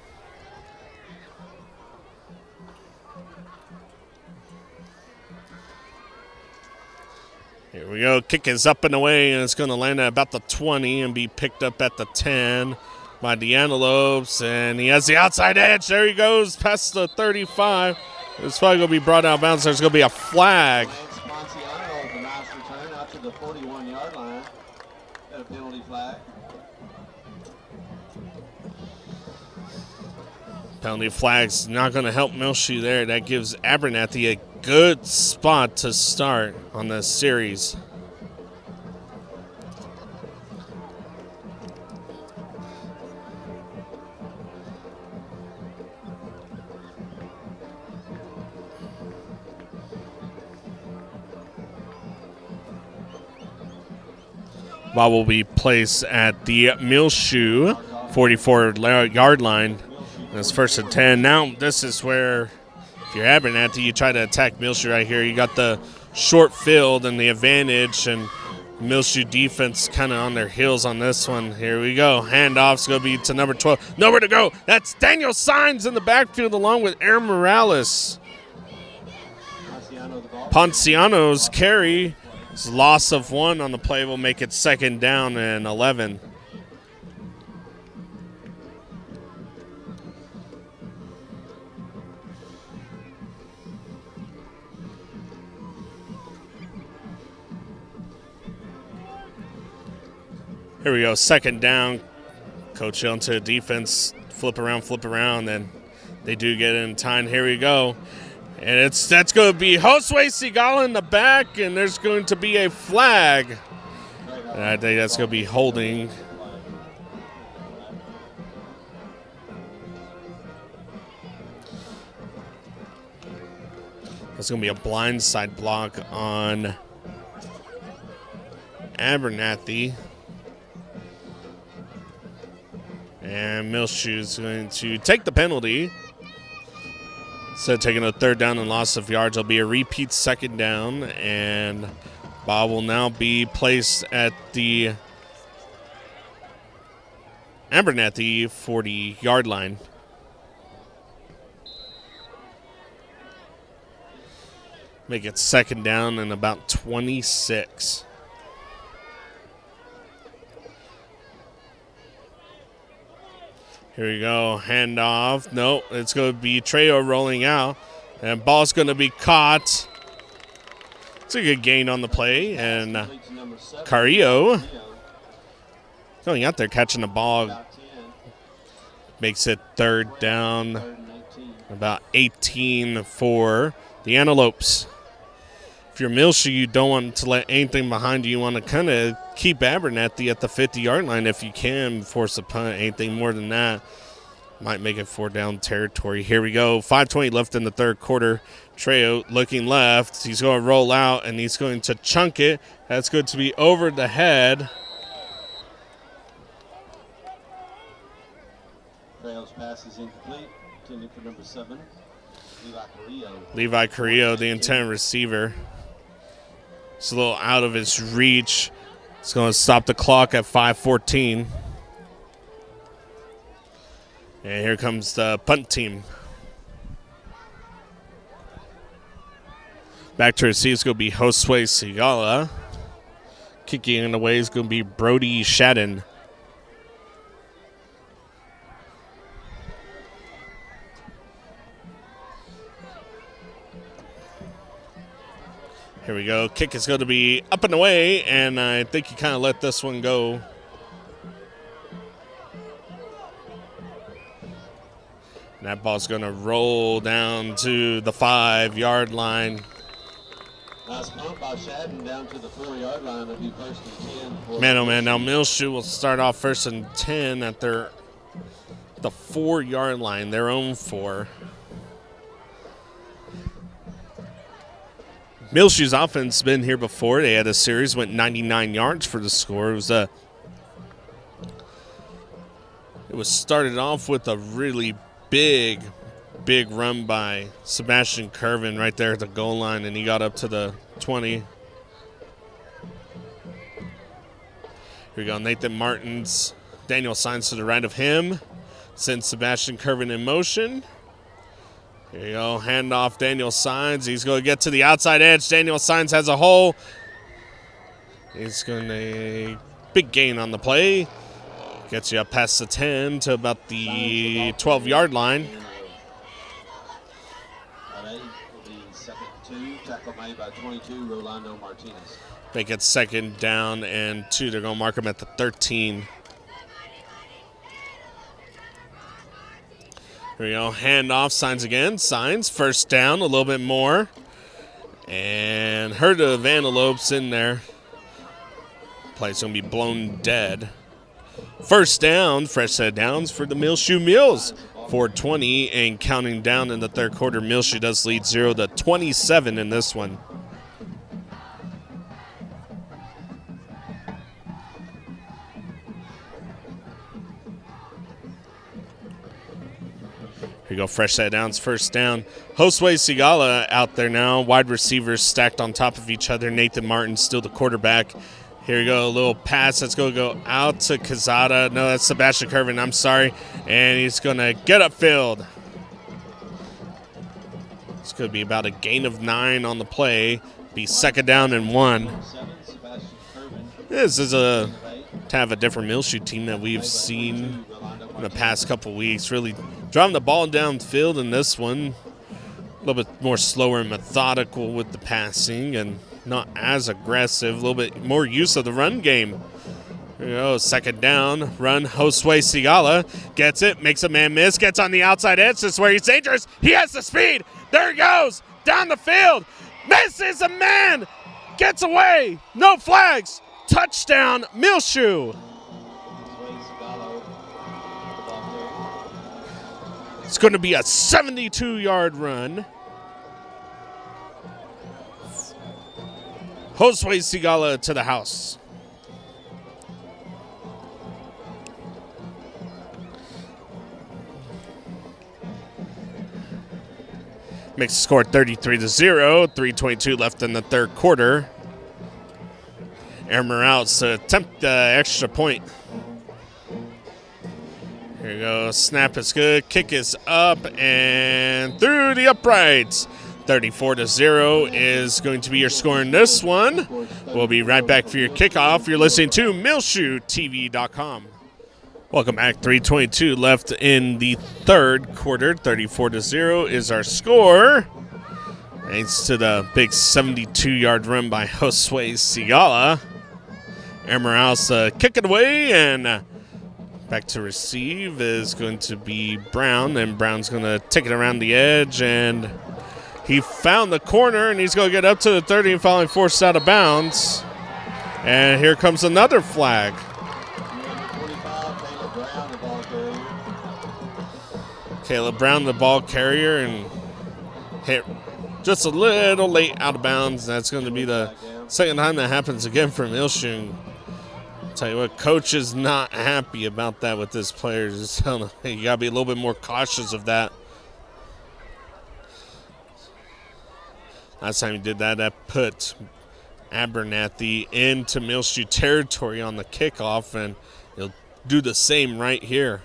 Here we go. Kick is up and away, and it's going to land at about the 20 and be picked up at the 10 by the Antelopes. And he has the outside edge. There he goes past the 35. It's probably going to be brought out of bounds. There's going to be a flag. Lance Ponciano with a nice return out to the 41-yard line. Got a penalty flag. Penalty flag's not going to help Muleshoe there. That gives Abernathy a good spot to start on this series. Ball will be placed at the Muleshoe 44-yard line. It's 1st and 10. Now this is where, if you're Abernathy, you try to attack Muleshoe right here. You got the short field and the advantage, and Muleshoe defense kind of on their heels on this one. Here we go. Handoff's going to be to number 12. Nowhere to go. That's Daniel Signs in the backfield along with Air Morales. Ponciano's carry. Loss of 1 on the play will make it 2nd down and 11. Here we go, 2nd down. Coach Hill to the defense, flip around, and they do get it in time. Here we go. And that's going to be Josue Segal in the back, and there's going to be a flag. And I think that's going to be holding. That's going to be a blindside block on Abernathy. And Muleshoe is going to take the penalty. Instead of taking a 3rd down and loss of yards, it'll be a repeat 2nd down. And ball will now be placed at the Abernathy 40-yard line. Make it 2nd down and about 26. Here we go, handoff. No, it's going to be Trejo rolling out. And ball's going to be caught. It's a good gain on the play. And Carrillo going out there catching the ball. Makes it 3rd down. About 18 for the Antelopes. If you're Muleshoe, you don't want to let anything behind you. You want to kind of keep Abernathy at the 50-yard line if you can, force a punt. Anything more than that might make it 4th down territory. Here we go. 5:20 left in the third quarter. Trejo looking left. He's going to roll out, and he's going to chunk it. That's good to be over the head. Trejo's pass is incomplete. Intended for number 7, Levi Carrillo, the intended receiver. It's a little out of his reach. It's going to stop the clock at 5:14. And here comes the punt team. Back to receive is going to be Josue Sigala. Kicking it away is going to be Brody Shadden. Here we go. Kick is going to be up and away, and I think he kind of let this one go. And that ball's going to roll down to the 5-yard line. Nice pump by Shadden down to the 4-yard line. It'll be first and 10. Man, oh man, now Muleshoe will start off first and 10 at the 4-yard line, their own 4. Muleshoe's offense has been here before. They had a series, went 99 yards for the score. It was started off with a really big run by Sebastian Curvin right there at the goal line, and he got up to the 20. Here we go, Nathan Martins. Daniel Signs to the right of him. Sends Sebastian Curvin in motion. Here you go, handoff Daniel Signs. He's going to get to the outside edge. Daniel Signs has a hole. He's going to big gain on the play. Gets you up past the 10 to about the 12-yard line. Second 2, tackle made by 22, Rolando Martinez. Make it second down and 2. They're going to mark him at the 13. Here we go, handoff, Signs again. Signs, first down, a little bit more. And herd of antelopes in there. Play's going to be blown dead. First down, fresh set of downs for the Muleshoe Mules. 4:20 and counting down in the third quarter. Muleshoe does lead 0-27 in this one. Here you go, fresh set of downs, first down. Josue Sigala out there now. Wide receivers stacked on top of each other. Nathan Martin still the quarterback. Here you go, a little pass that's going to go out to Quezada. No, that's Sebastian Curvin, I'm sorry. And he's going to get upfield. It's going to be about a gain of 9 on the play. Be second down and 1. This is to have a different Muleshoe team that we've seen in the past couple weeks. Really driving the ball downfield in this one. A little bit more slower and methodical with the passing and not as aggressive. A little bit more use of the run game. There you go, second down, run. Josue Sigala gets it, makes a man miss, gets on the outside edge. This is where he's dangerous. He has the speed. There he goes, down the field. Misses a man, gets away. No flags. Touchdown, Muleshoe. It's going to be a 72-yard run. Josue Sigala to the house. Makes the score 33-0. 3:22 left in the third quarter. Air Morales to attempt the extra point. Here you go. Snap is good. Kick is up and through the uprights. 34-0 is going to be your score in this one. We'll be right back for your kickoff. You're listening to MuleshoeTV.com. Welcome back. 3:22 left in the third quarter. 34-0 is our score. Thanks to the big 72-yard run by Josue Sigala. Air Morales kick it away, and back to receive is going to be Brown, and Brown's going to take it around the edge, and he found the corner, and he's going to get up to the 30 and finally forced out of bounds. And here comes another flag. Caleb Brown, the ball carrier, and hit just a little late out of bounds. That's going to be the second time that happens again for Muleshoe. Tell you what, coach is not happy about that with his players. Just telling them, hey, you got to be a little bit more cautious of that. Last time he did that, that put Abernathy into Muleshoe territory on the kickoff, and he'll do the same right here.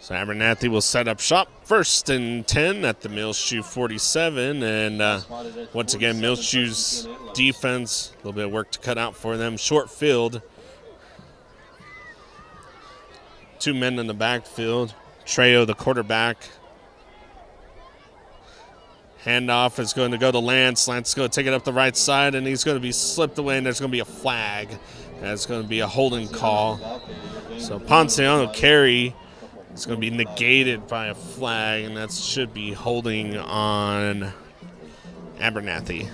So Abernathy will set up shop 1st and 10 at the Muleshoe 47. And once again, Muleshoe's defense, a little bit of work to cut out for them. Short field. 2 men in the backfield. Trejo, the quarterback. Handoff is going to go to Lance. Lance is going to take it up the right side, and he's going to be slipped away, and there's going to be a flag. That's going to be a holding call. So Ponciano carry is going to be negated by a flag, and that should be holding on Abernathy.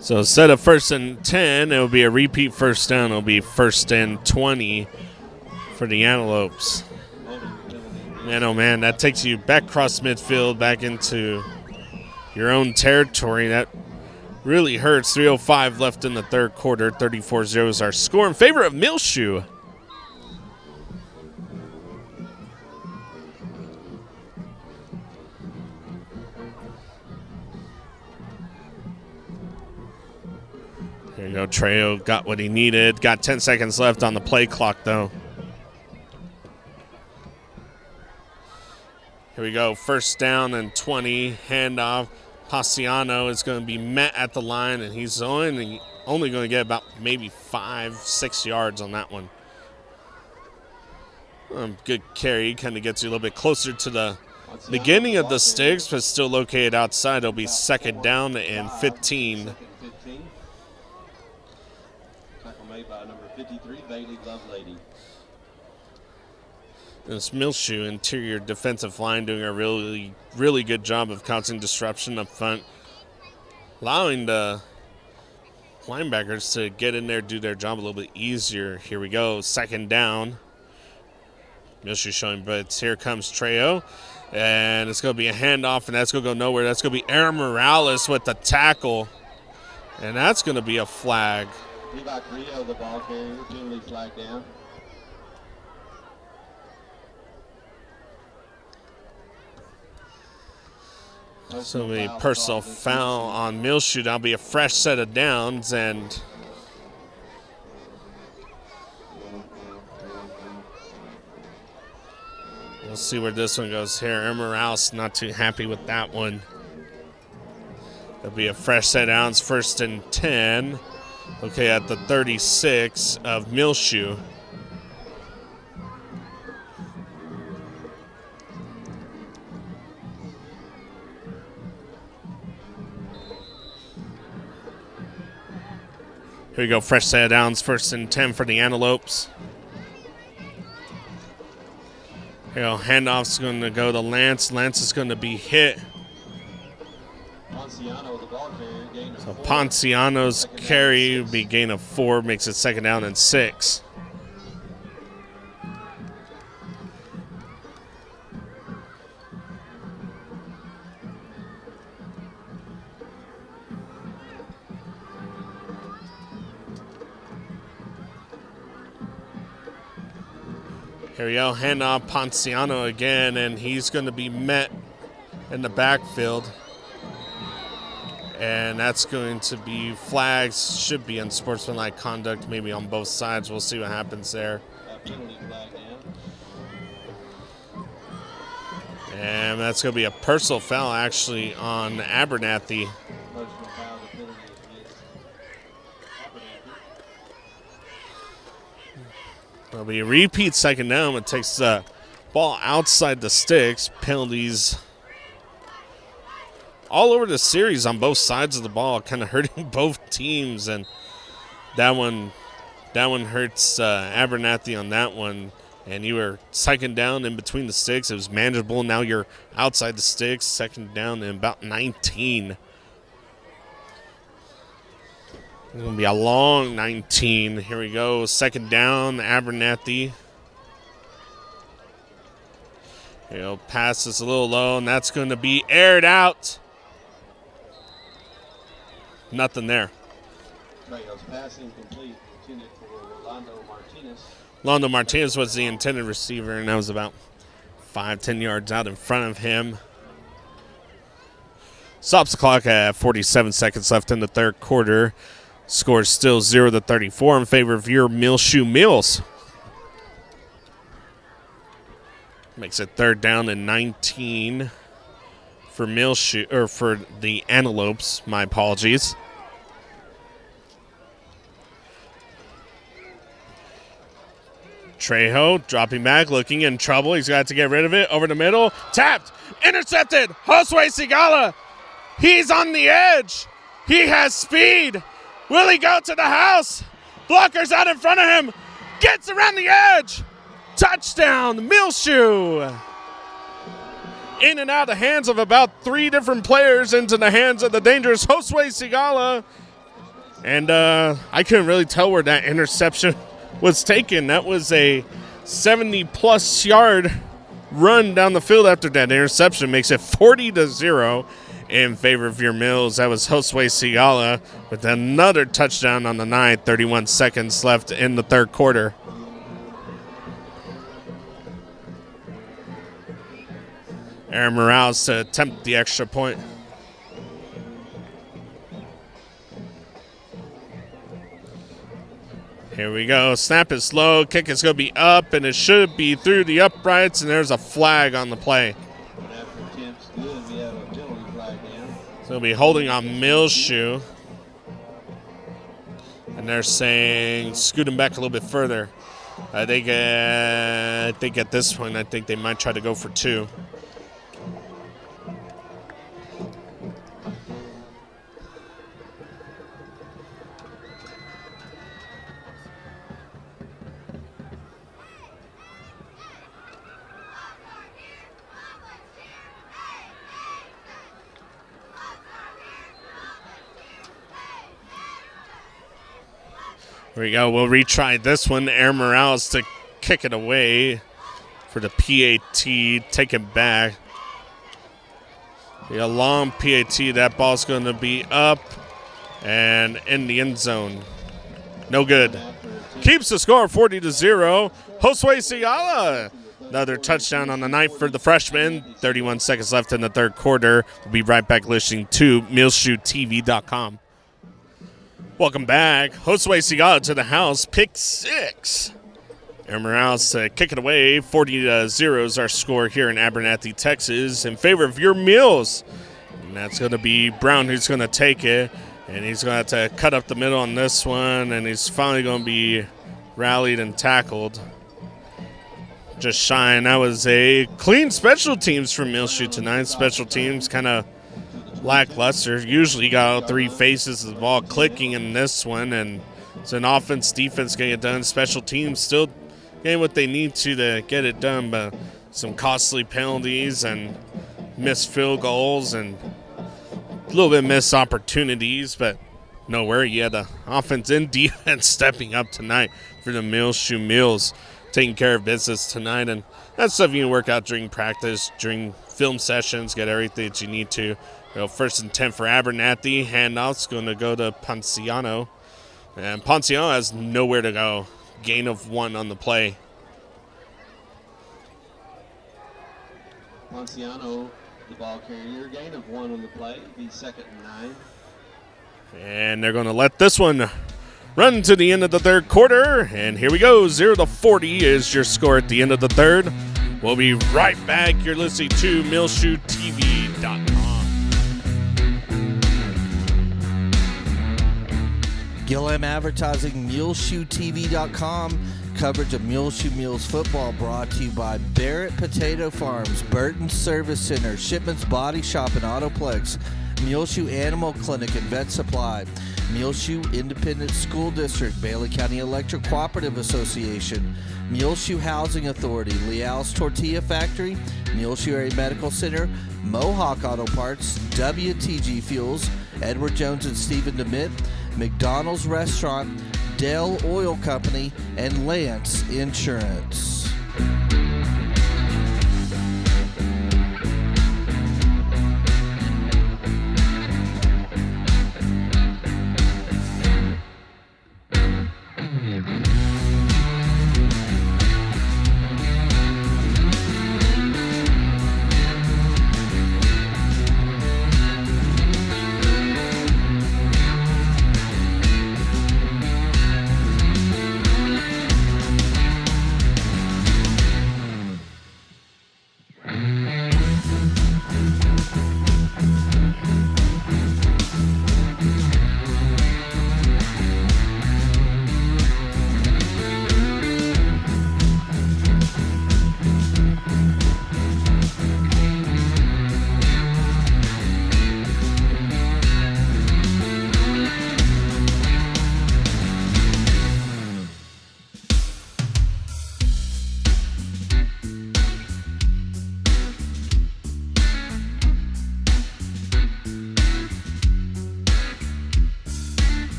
So instead of 1st and 10, it will be a repeat first down. It will be 1st and 20 for the Antelopes. Man, oh man, that takes you back across midfield, back into your own territory. That really hurts. 3:05 left in the 3rd quarter. 34-0 is our score in favor of Muleshoe. There you go. Trejo got what he needed. Got 10 seconds left on the play clock, though. Here we go. 1st down and 20. Handoff. Paciano is going to be met at the line, and he's only going to get about maybe 5-6 yards on that one. Good carry. Kind of gets you a little bit closer to the beginning of the sticks, but still located outside. It'll be 2nd down and 15. Made by number 53, Bailey Lovelady. This Muleshoe interior defensive line doing a really, really good job of causing disruption up front, allowing the linebackers to get in there, do their job a little bit easier. Here we go, 2nd down. Muleshoe showing blitz. Here comes Trejo, and it's going to be a handoff, and that's going to go nowhere. That's going to be Aaron Morales with the tackle, and that's going to be a flag. Levi Carrillo, the ball carrier, penalty flag down. So a personal foul on Muleshoe. That'll be a fresh set of downs, and we'll see where this one goes here. Aaron Morales not too happy with that one. There'll be a fresh set of downs, 1st and 10. Okay, at the 36 of Muleshoe. Here we go, fresh set of downs, 1st and 10 for the Antelopes. Here we go, handoff's going to go to Lance. Lance is going to be hit. Ponciano, the ball carrier, gain of So 4. Ponciano's carry will be gain of 4, makes it 2nd down and 6. Here we go, handoff Ponciano again, and he's going to be met in the backfield. And that's going to be flags, should be unsportsmanlike conduct, maybe on both sides. We'll see what happens there. Penalty flag down. And that's going to be a personal foul, actually, on Abernathy. Personal foul, the penalty is against Abernathy. It'll be a repeat 2nd down. It takes the ball outside the sticks. Penalties all over the series on both sides of the ball, kind of hurting both teams. And that one hurts Abernathy on that one. And you were 2nd down in between the sticks. It was manageable. Now you're outside the sticks, 2nd down and about 19. It's going to be a long 19. Here we go. 2nd down, Abernathy. Here we go. Pass is a little low, and that's going to be aired out. Nothing there. Trejo's pass incomplete, intended for Rolando Martinez. Rolando Martinez was the intended receiver, and that was about 5-10 yards out in front of him. Stops the clock at 47 seconds left in the third quarter. Score still 0-34 in favor of your Muleshoe Mules. Makes it third down and 19 for Muleshoe, or for the Antelopes. My apologies. Trejo dropping back, looking in trouble. He's got to get rid of it. Over the middle. Tapped. Intercepted. Josue Sigala. He's on the edge. He has speed. Will he go to the house? Blocker's out in front of him. Gets around the edge. Touchdown, Muleshoe. In and out of the hands of about 3 different players into the hands of the dangerous Josue Sigala. And I couldn't really tell where that interception was taken. That was a 70-plus yard run down the field after that interception. Makes it 40-0 in favor of your Mills. That was Josue Sigala with another touchdown on the night. 31 seconds left in the third quarter. Aaron Morales to attempt the extra point. Here we go. Snap is low. Kick is going to be up, and it should be through the uprights, and there's a flag on the play. So we'll be holding on Muleshoe. And they're saying scoot him back a little bit further. I think at this point, I think they might try to go for 2. Here we go. We'll retry this one. Aaron Morales to kick it away for the PAT. Take it back. A long PAT. That ball's going to be up and in the end zone. No good. Keeps the score 40-0. Josue Sigala. Another touchdown on the night for the freshman. 31 seconds left in the third quarter. We'll be right back listening to MuleshoeTV.com. Welcome back. Josue Sigala to the house. Pick 6. Aaron Morales kick it away. 40-0 is our score here in Abernathy, Texas, in favor of your Mules. And that's going to be Brown who's going to take it. And he's going to have to cut up the middle on this one. And he's finally going to be rallied and tackled. Just shying. That was a clean special teams from Muleshoe tonight. Special teams kind of lackluster. Usually got all 3 faces of the ball clicking in this one, and it's an offense, defense getting it done. Special teams still getting what they need to get it done, but some costly penalties and missed field goals and a little bit missed opportunities, but no worry. Yeah, the offense and defense stepping up tonight for the Muleshoe Mules, taking care of business tonight, and that's stuff you can work out during practice, during film sessions, get everything that you need to. First and 10 for Abernathy. Handoff's going to go to Ponciano. And Ponciano has nowhere to go. Gain of 1 on the play. Ponciano, the ball carrier. Gain of 1 on the play. Be second and 9. And they're going to let this one run to the end of the third quarter. And here we go. 0-40 is your score at the end of the third. We'll be right back. You're listening to MuleshoeTV.com. Gillam Advertising, MuleshoeTV.com. Coverage of Muleshoe Mules football brought to you by Barrett Potato Farms, Burton Service Center, Shipman's Body Shop and Autoplex, Muleshoe Animal Clinic and Vet Supply, Muleshoe Independent School District, Bailey County Electric Cooperative Association, Muleshoe Housing Authority, Leal's Tortilla Factory, Muleshoe Area Medical Center, Mohawk Auto Parts, WTG Fuels, Edward Jones and Stephen Dement, McDonald's Restaurant, Dell Oil Company, and Lance Insurance.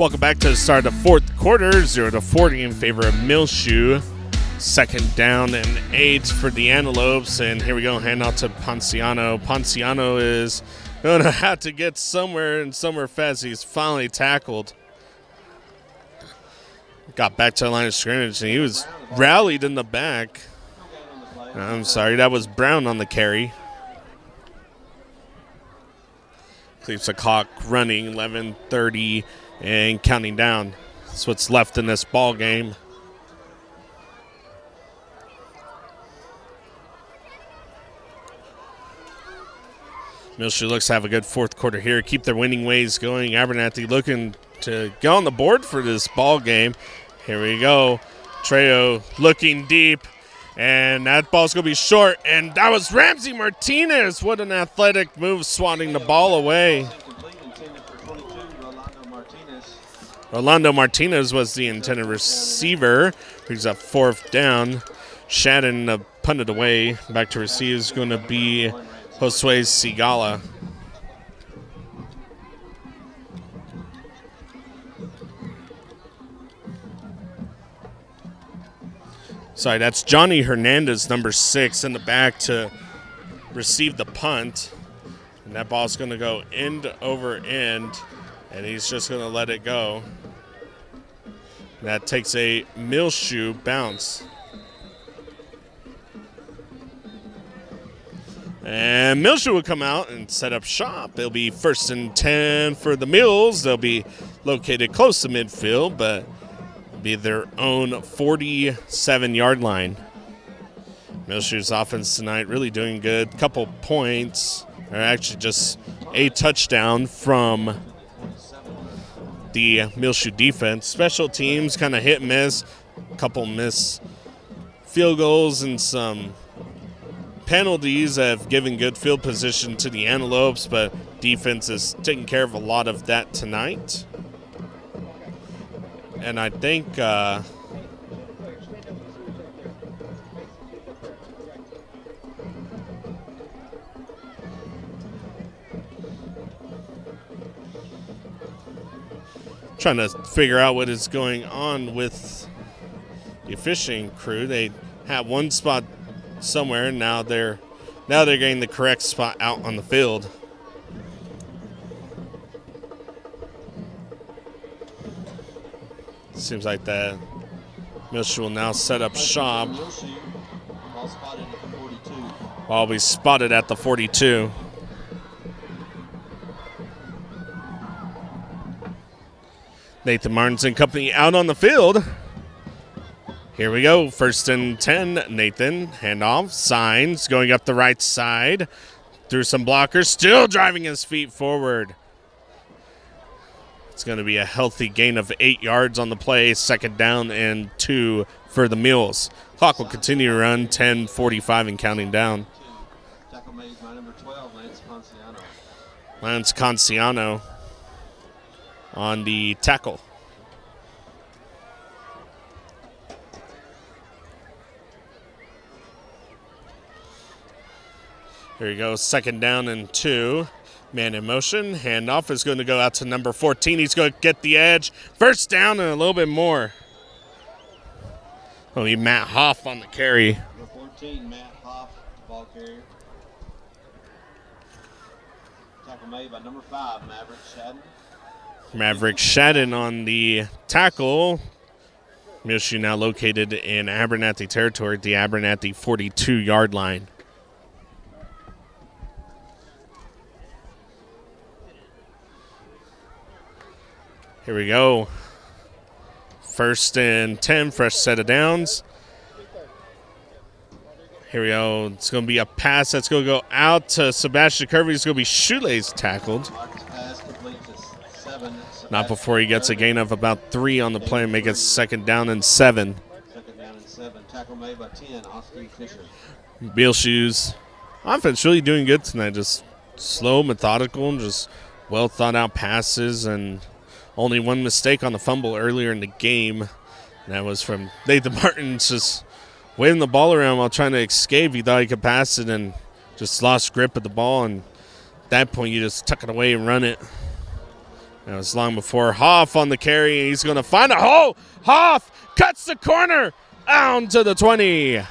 Welcome back to the start of the fourth quarter, 0-40 in favor of Muleshoe. Second down and 8 for the Antelopes, and here we go, hand out to Ponciano. Ponciano is going to have to get somewhere and somewhere fast. He's finally tackled. Got back to the line of scrimmage, and he was rallied in the back. I'm sorry, that was Brown on the carry. Keeps the clock running, 11:30 and counting down. That's what's left in this ball game. Muleshoe looks to have a good fourth quarter here. Keep their winning ways going. Abernathy looking to get on the board for this ball game. Here we go. Trejo looking deep. And that ball's going to be short. And that was Ramsey Martinez. What an athletic move, swatting the ball away. Rolando Martinez was the intended receiver. Brings up fourth down. Shadden punted away. Back to receive is going to be Josue Sigala. Sorry, that's Johnny Hernandez, number 6, in the back to receive the punt. And that ball's going to go end over end, and he's just going to let it go. That takes a Muleshoe bounce. And Muleshoe will come out and set up shop. It'll be 1st and 10 for the Mules. They'll be located close to midfield, but it'll be their own 47-yard line. Muleshoe's offense tonight really doing good. Couple points, or actually just a touchdown from the Muleshoe defense. Special teams kind of hit and miss. Couple miss field goals and some penalties have given good field position to the Antelopes, but defense is taking care of a lot of that tonight. And I think trying to figure out what is going on with the officiating crew. They had one spot somewhere, and now they're getting the correct spot out on the field. Seems like that Muleshoe will now set up shop. While we spotted at the 42. Nathan Martins and company out on the field. Here we go, 1st and 10. Nathan, handoff, signs, going up the right side. Through some blockers, still driving his feet forward. It's going to be a healthy gain of 8 yards on the play. 2nd down and 2 for the Mules. Clock will continue to run, 10:45 and counting down. Tackle made by number 12, Lance Conciano on the tackle. Here you go, 2nd down and 2. Man in motion. Handoff is going to go out to number 14. He's going to get the edge. 1st down and a little bit more. Oh, he Matt Hoff on the carry. Number 14, Matt Hoff, ball carrier. Tackle made by number 5, Maverick Shadden. Maverick Shadden on the tackle. Muleshoe now located in Abernathy territory at the Abernathy 42-yard line. Here we go. 1st and 10, fresh set of downs. Here we go. It's going to be a pass that's going to go out to Sebastian Kirby. It's going to be Shoelace tackled. Not before he gets a gain of about 3 on the play and make it 2nd down and 7. 2nd down and 7. Tackle made by 10, Austin Fisher. Muleshoe's offense really doing good tonight. Just slow, methodical, and just well thought out passes, and only one mistake on the fumble earlier in the game. And that was from Nathan Martins, just waving the ball around while trying to escape. He thought he could pass it and just lost grip of the ball. And at that point, you just tuck it away and run it. That was long before Hoff on the carry. He's going to find a hole. Hoff cuts the corner down to the 20.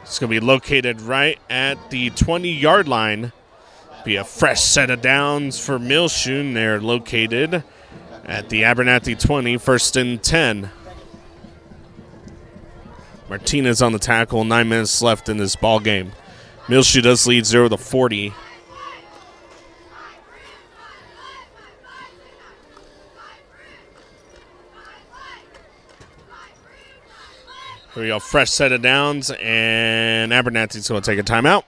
It's going to be located right at the 20-yard line. Be a fresh set of downs for Muleshoe, and they're located at the Abernathy 20, 1st and 10. Martinez on the tackle, 9 minutes left in this ball game. Muleshoe does lead 0-40. Here we go, fresh set of downs, and Abernathy's going to take a timeout.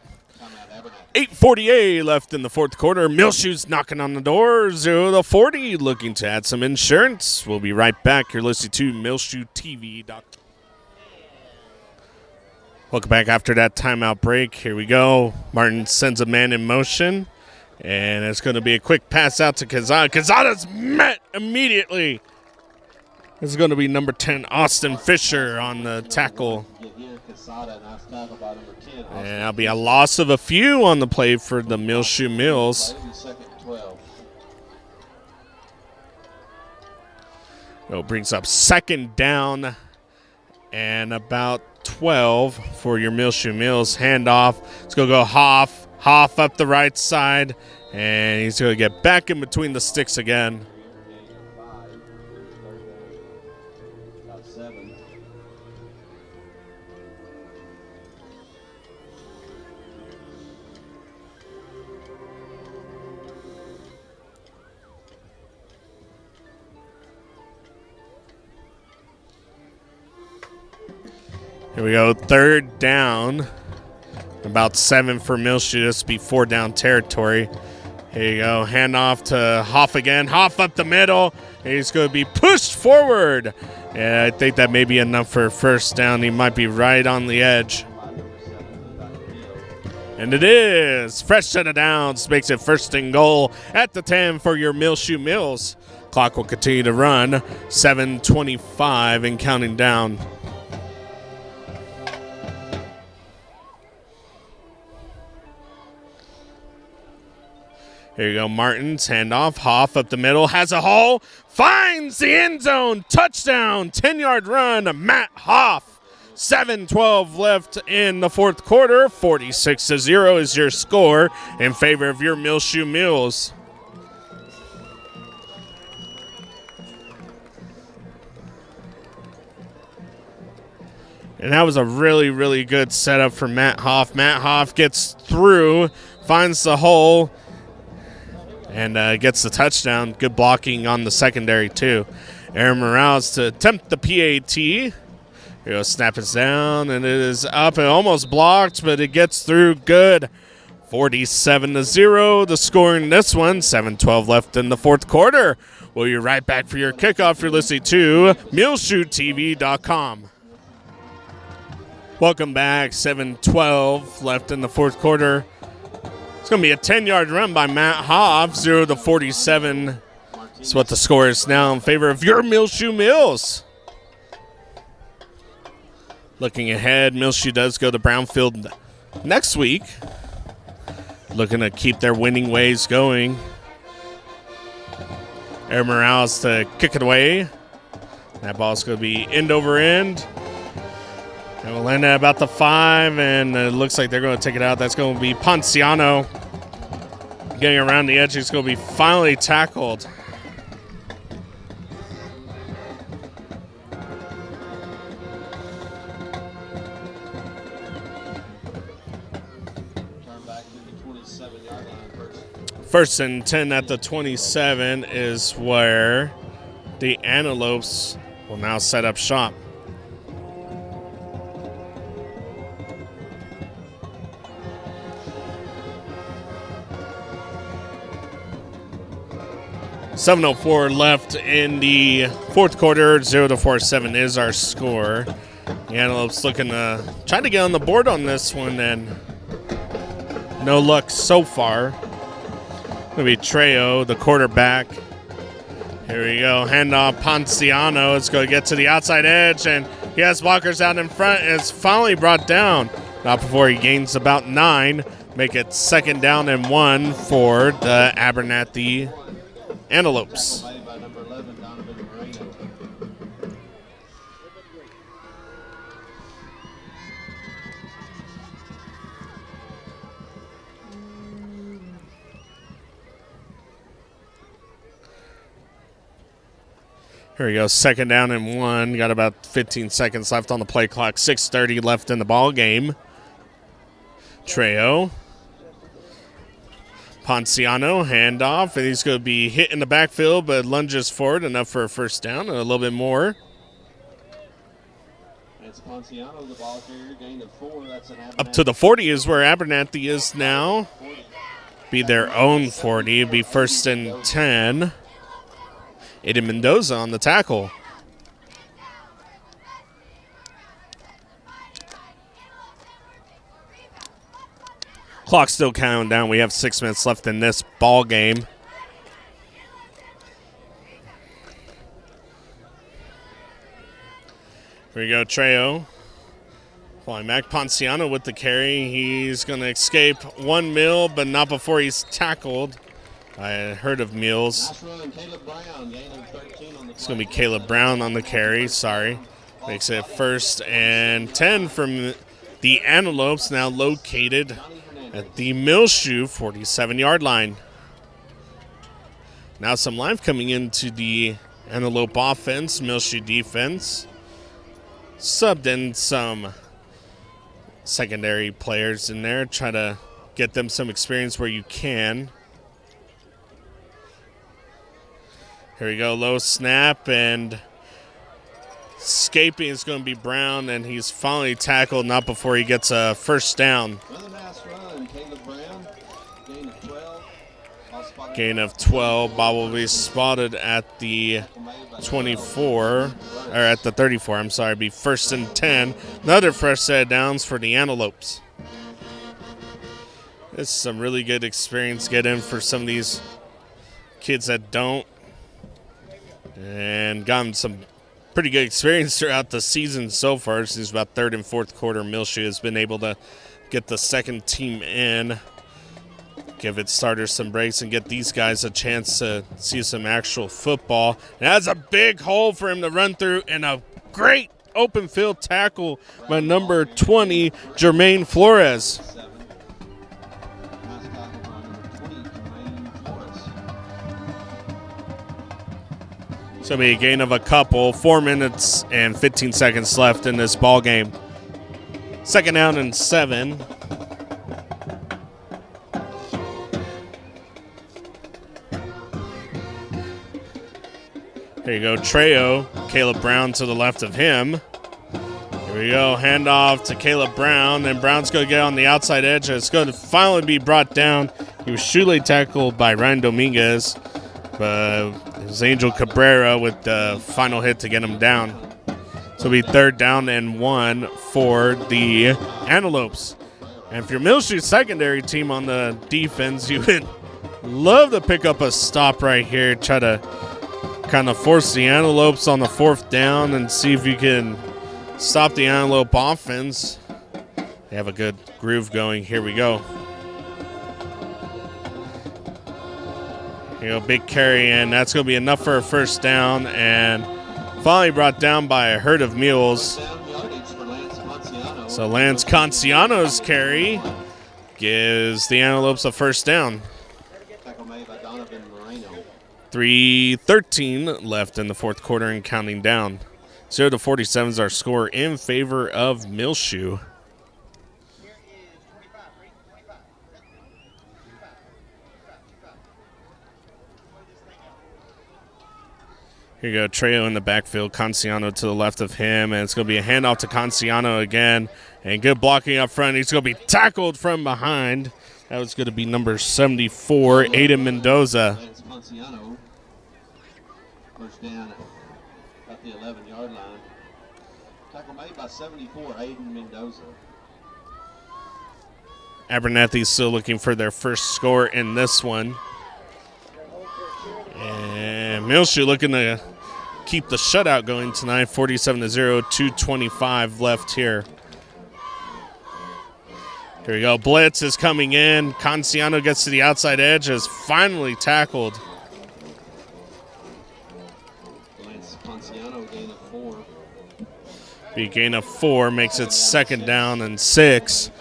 8:48 left in the fourth quarter. Muleshoe's knocking on the door, 0-40, looking to add some insurance. We'll be right back. You're listening to MuleshoeTV.com. Welcome back after that timeout break. Here we go. Martin sends a man in motion, and it's going to be a quick pass out to Quezada. Quezada's met immediately. This is going to be number 10, Austin Fisher, on the tackle. And that'll be a loss of a few on the play for the Muleshoe Mules. It brings up second down and about 12 for your Muleshoe Mules. Handoff. It's going to go Hoff. Hoff up the right side, and he's going to get back in between the sticks again. Here we go, third down. About 7 for Muleshoe. This will be 4 down territory. Here you go, handoff to Hoff again. Hoff up the middle. He's going to be pushed forward. Yeah, I think that may be enough for a first down. He might be right on the edge. And it is. Fresh set of downs makes it 1st and goal at the 10 for your Muleshoe Mules. Clock will continue to run. 7:25 and counting down. Here you go, Martins, handoff, Hoff up the middle, has a hole, finds the end zone, touchdown, 10-yard run, Matt Hoff. 7:12 left in the fourth quarter, 46-0 is your score in favor of your Muleshoe Mules. And that was a really, really good setup for Matt Hoff. Matt Hoff gets through, finds the hole, and gets the touchdown. Good blocking on the secondary, too. Aaron Morales to attempt the PAT. Here go, snap it down, and it is up and almost blocked, but it gets through good. 47-0, the score in this one. 7:12 left in the fourth quarter. We'll be right back for your kickoff. You're listening to MuleshoeTV.com. Welcome back. 7:12 left in the fourth quarter. It's going to be a 10-yard run by Matt Hoff, 0-47. That's what the score is now in favor of your Muleshoe Mules. Looking ahead, Muleshoe does go to Brownfield next week. Looking to keep their winning ways going. Aaron Morales to kick it away. That ball's going to be end over end. And we'll land at about the 5, and it looks like they're going to take it out. That's going to be Ponciano. Getting around the edge, he's going to be finally tackled. Turn back to the 27-yard line first. 1st and 10 at the 27 is where the Antelopes will now set up shop. .704 left in the fourth quarter. 0-47 is our score. The Antelopes looking to try to get on the board on this one, and no luck so far. It'll be Trejo, the quarterback. Here we go. Handoff Ponciano. It's going to get to the outside edge, and he has blockers out in front, and it's finally brought down. Not before he gains about 9. Make it 2nd down and 1 for the Abernathy Antelopes. Tackle made by number 11, Donovan Moreno. Here we go, 2nd down and 1. Got about 15 seconds left on the play clock. 6:30 left in the ball game. Trejo. Ponciano, handoff, and he's going to be hit in the backfield, but lunges forward enough for a 1st down and a little bit more. It's Ponciano, the ball carrier, gain of 4. That's an Up to the 40 is where Abernathy is now. Be their own 40. Be 1st and 10. Aiden Mendoza on the tackle. Clock still counting down. We have 6 minutes left in this ball game. Here we go, Trejo. Falling back, Ponciano with the carry. He's going to escape 1 mil, but not before he's tackled. I heard of Mules. Last run, Caleb Brown, gain of 13 on the It's going to be Caleb Brown on the carry. Sorry. Makes it 1st and 10 from the Antelopes, now located at the Muleshoe 47-yard line. Now some life coming into the Antelope offense, Muleshoe defense. Subbed in some secondary players in there. Try to get them some experience where you can. Here we go, low snap, and escaping is going to be Brown, and he's finally tackled, not before he gets a 1st down. Another nice run, Caleb Brown, gain of 12. Gain of 12. Bob will be spotted at the 24, or at the 34, I'm sorry. Be 1st and 10. Another fresh set of downs for the Antelopes. This is some really good experience get in for some of these kids that don't. And gotten some pretty good experience throughout the season so far. Since about 3rd and 4th quarter, Muleshoe has been able to get the 2nd team in, give its starters some breaks, and get these guys a chance to see some actual football. And that's a big hole for him to run through, and a great open field tackle by number 20, Jermaine Flores. So it'll be a gain of a couple. 4 minutes and 15 seconds left in this ball game. 2nd down and 7. Here you go, Trejo. Caleb Brown to the left of him. Here we go, handoff to Caleb Brown, and Brown's going to get on the outside edge. It's going to finally be brought down. He was shoelace tackled by Ryan Dominguez, but it was Angel Cabrera with the final hit to get him down. So it'll be 3rd down and 1 for the Antelopes. And if you're Muleshoe's secondary team on the defense, you would love to pick up a stop right here, try to kind of force the Antelopes on the 4th down and see if you can stop the Antelope offense. They have a good groove going. Here we go. Here we go, big carry, and that's going to be enough for a 1st down, and finally brought down by a herd of mules. So Lance Canciano's carry gives the Antelopes a 1st down. 3:13 left in the 4th quarter and counting down. 0-47 is our score in favor of Muleshoe. Here you go, Trejo in the backfield, Canciano to the left of him, and it's going to be a handoff to Canciano again, and good blocking up front. He's going to be tackled from behind. That was going to be number 74, Aiden Mendoza. Canciano, 1st down at the 11-yard line. Tackle made by 74, Aiden Mendoza. Abernathy's still looking for their 1st score in this one. And Muleshoe looking to keep the shutout going tonight, 47-0, 2:25 left here. Here we go. Blitz is coming in. Canciano gets to the outside edge, is finally tackled. The gain of 4 makes it 2nd down and 6.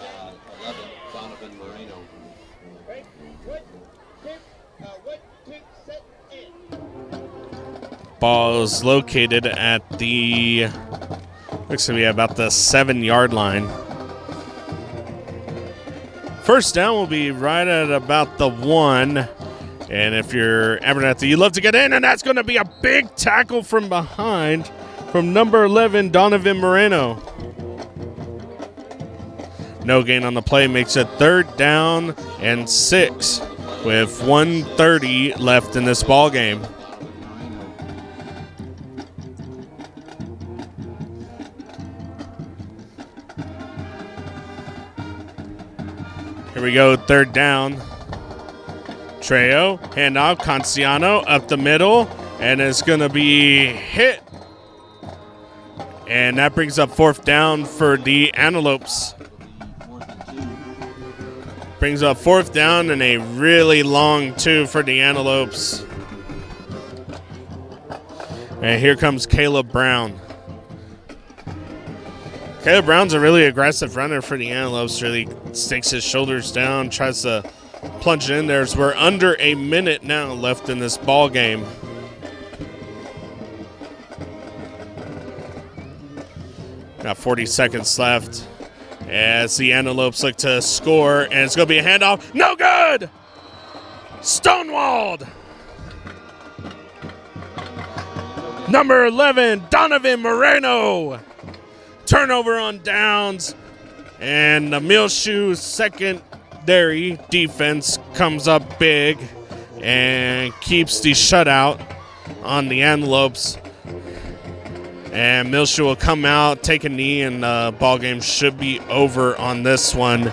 Ball is located at the, looks to be about the 7-yard line. First down will be right at about the 1. And if you're Abernathy, you love to get in, and that's going to be a big tackle from behind from number 11, Donovan Moreno. No gain on the play makes it 3rd down and 6 with 1:30 left in this ball game. Here we go, 3rd down. Trejo, handoff, Canciano up the middle, and it's going to be hit. And that brings up 4th down for the Antelopes. Brings up 4th down and a really long 2 for the Antelopes. And here comes Caleb Brown. Caleb Brown's a really aggressive runner for the Antelopes. Really sticks his shoulders down, tries to plunge it in there. So we're under a minute now left in this ball game. Got 40 seconds left as the Antelopes look to score, and it's going to be a handoff. No good! Stonewalled! Number 11, Donovan Moreno. Turnover on downs, and the Muleshoe secondary defense comes up big and keeps the shutout on the Antelopes. And Muleshoe will come out, take a knee, and the ball game should be over on this one.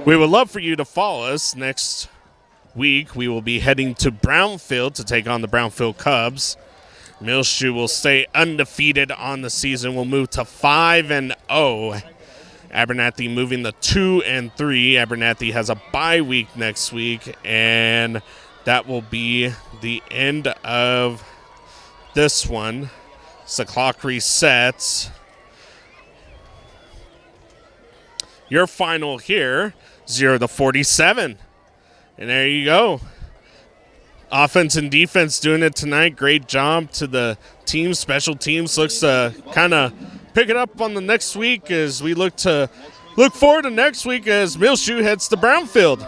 We would love for you to follow us. Next week, we will be heading to Brownfield to take on the Brownfield Cubs. Muleshoe will stay undefeated on the season. We'll move to 5-0. Abernathy moving to 2-3. Abernathy has a bye week next week, and that will be the end of this one. So the clock resets. Your final here, 0-47. And there you go. Offense and defense doing it tonight. Great job to the team. Special teams looks to kind of pick it up on the next week as we look forward to next week as Muleshoe heads to Brownfield.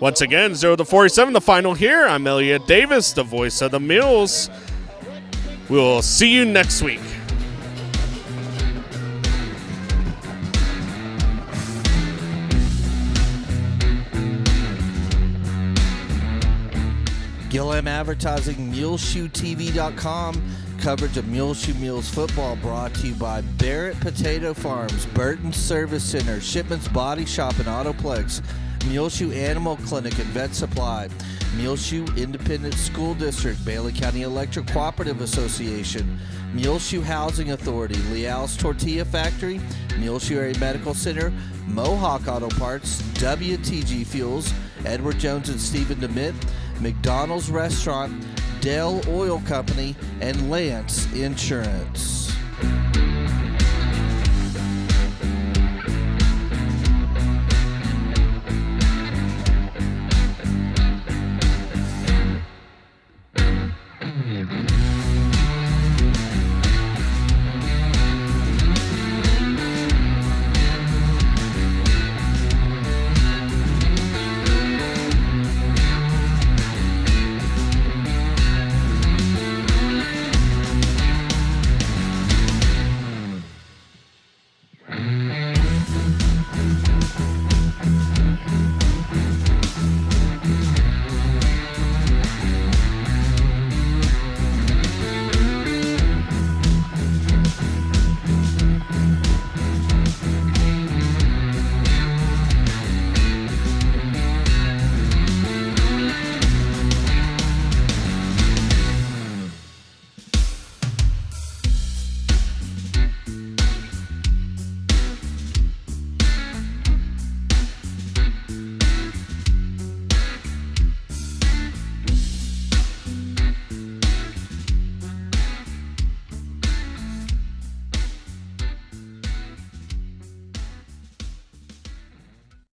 Once again, 0-47, the final here. I'm Elliott Davis, the voice of the Mules. We'll see you next week. Gillam Advertising, MuleshoeTV.com. Coverage of Muleshoe Mules football brought to you by Barrett Potato Farms, Burton Service Center, Shipman's Body Shop and Autoplex, Muleshoe Animal Clinic and Vet Supply, Muleshoe Independent School District, Bailey County Electric Cooperative Association, Muleshoe Housing Authority, Leal's Tortilla Factory, Muleshoe Area Medical Center, Mohawk Auto Parts, WTG Fuels, Edward Jones and Stephen Dement, McDonald's Restaurant, Dell Oil Company, and Lance Insurance.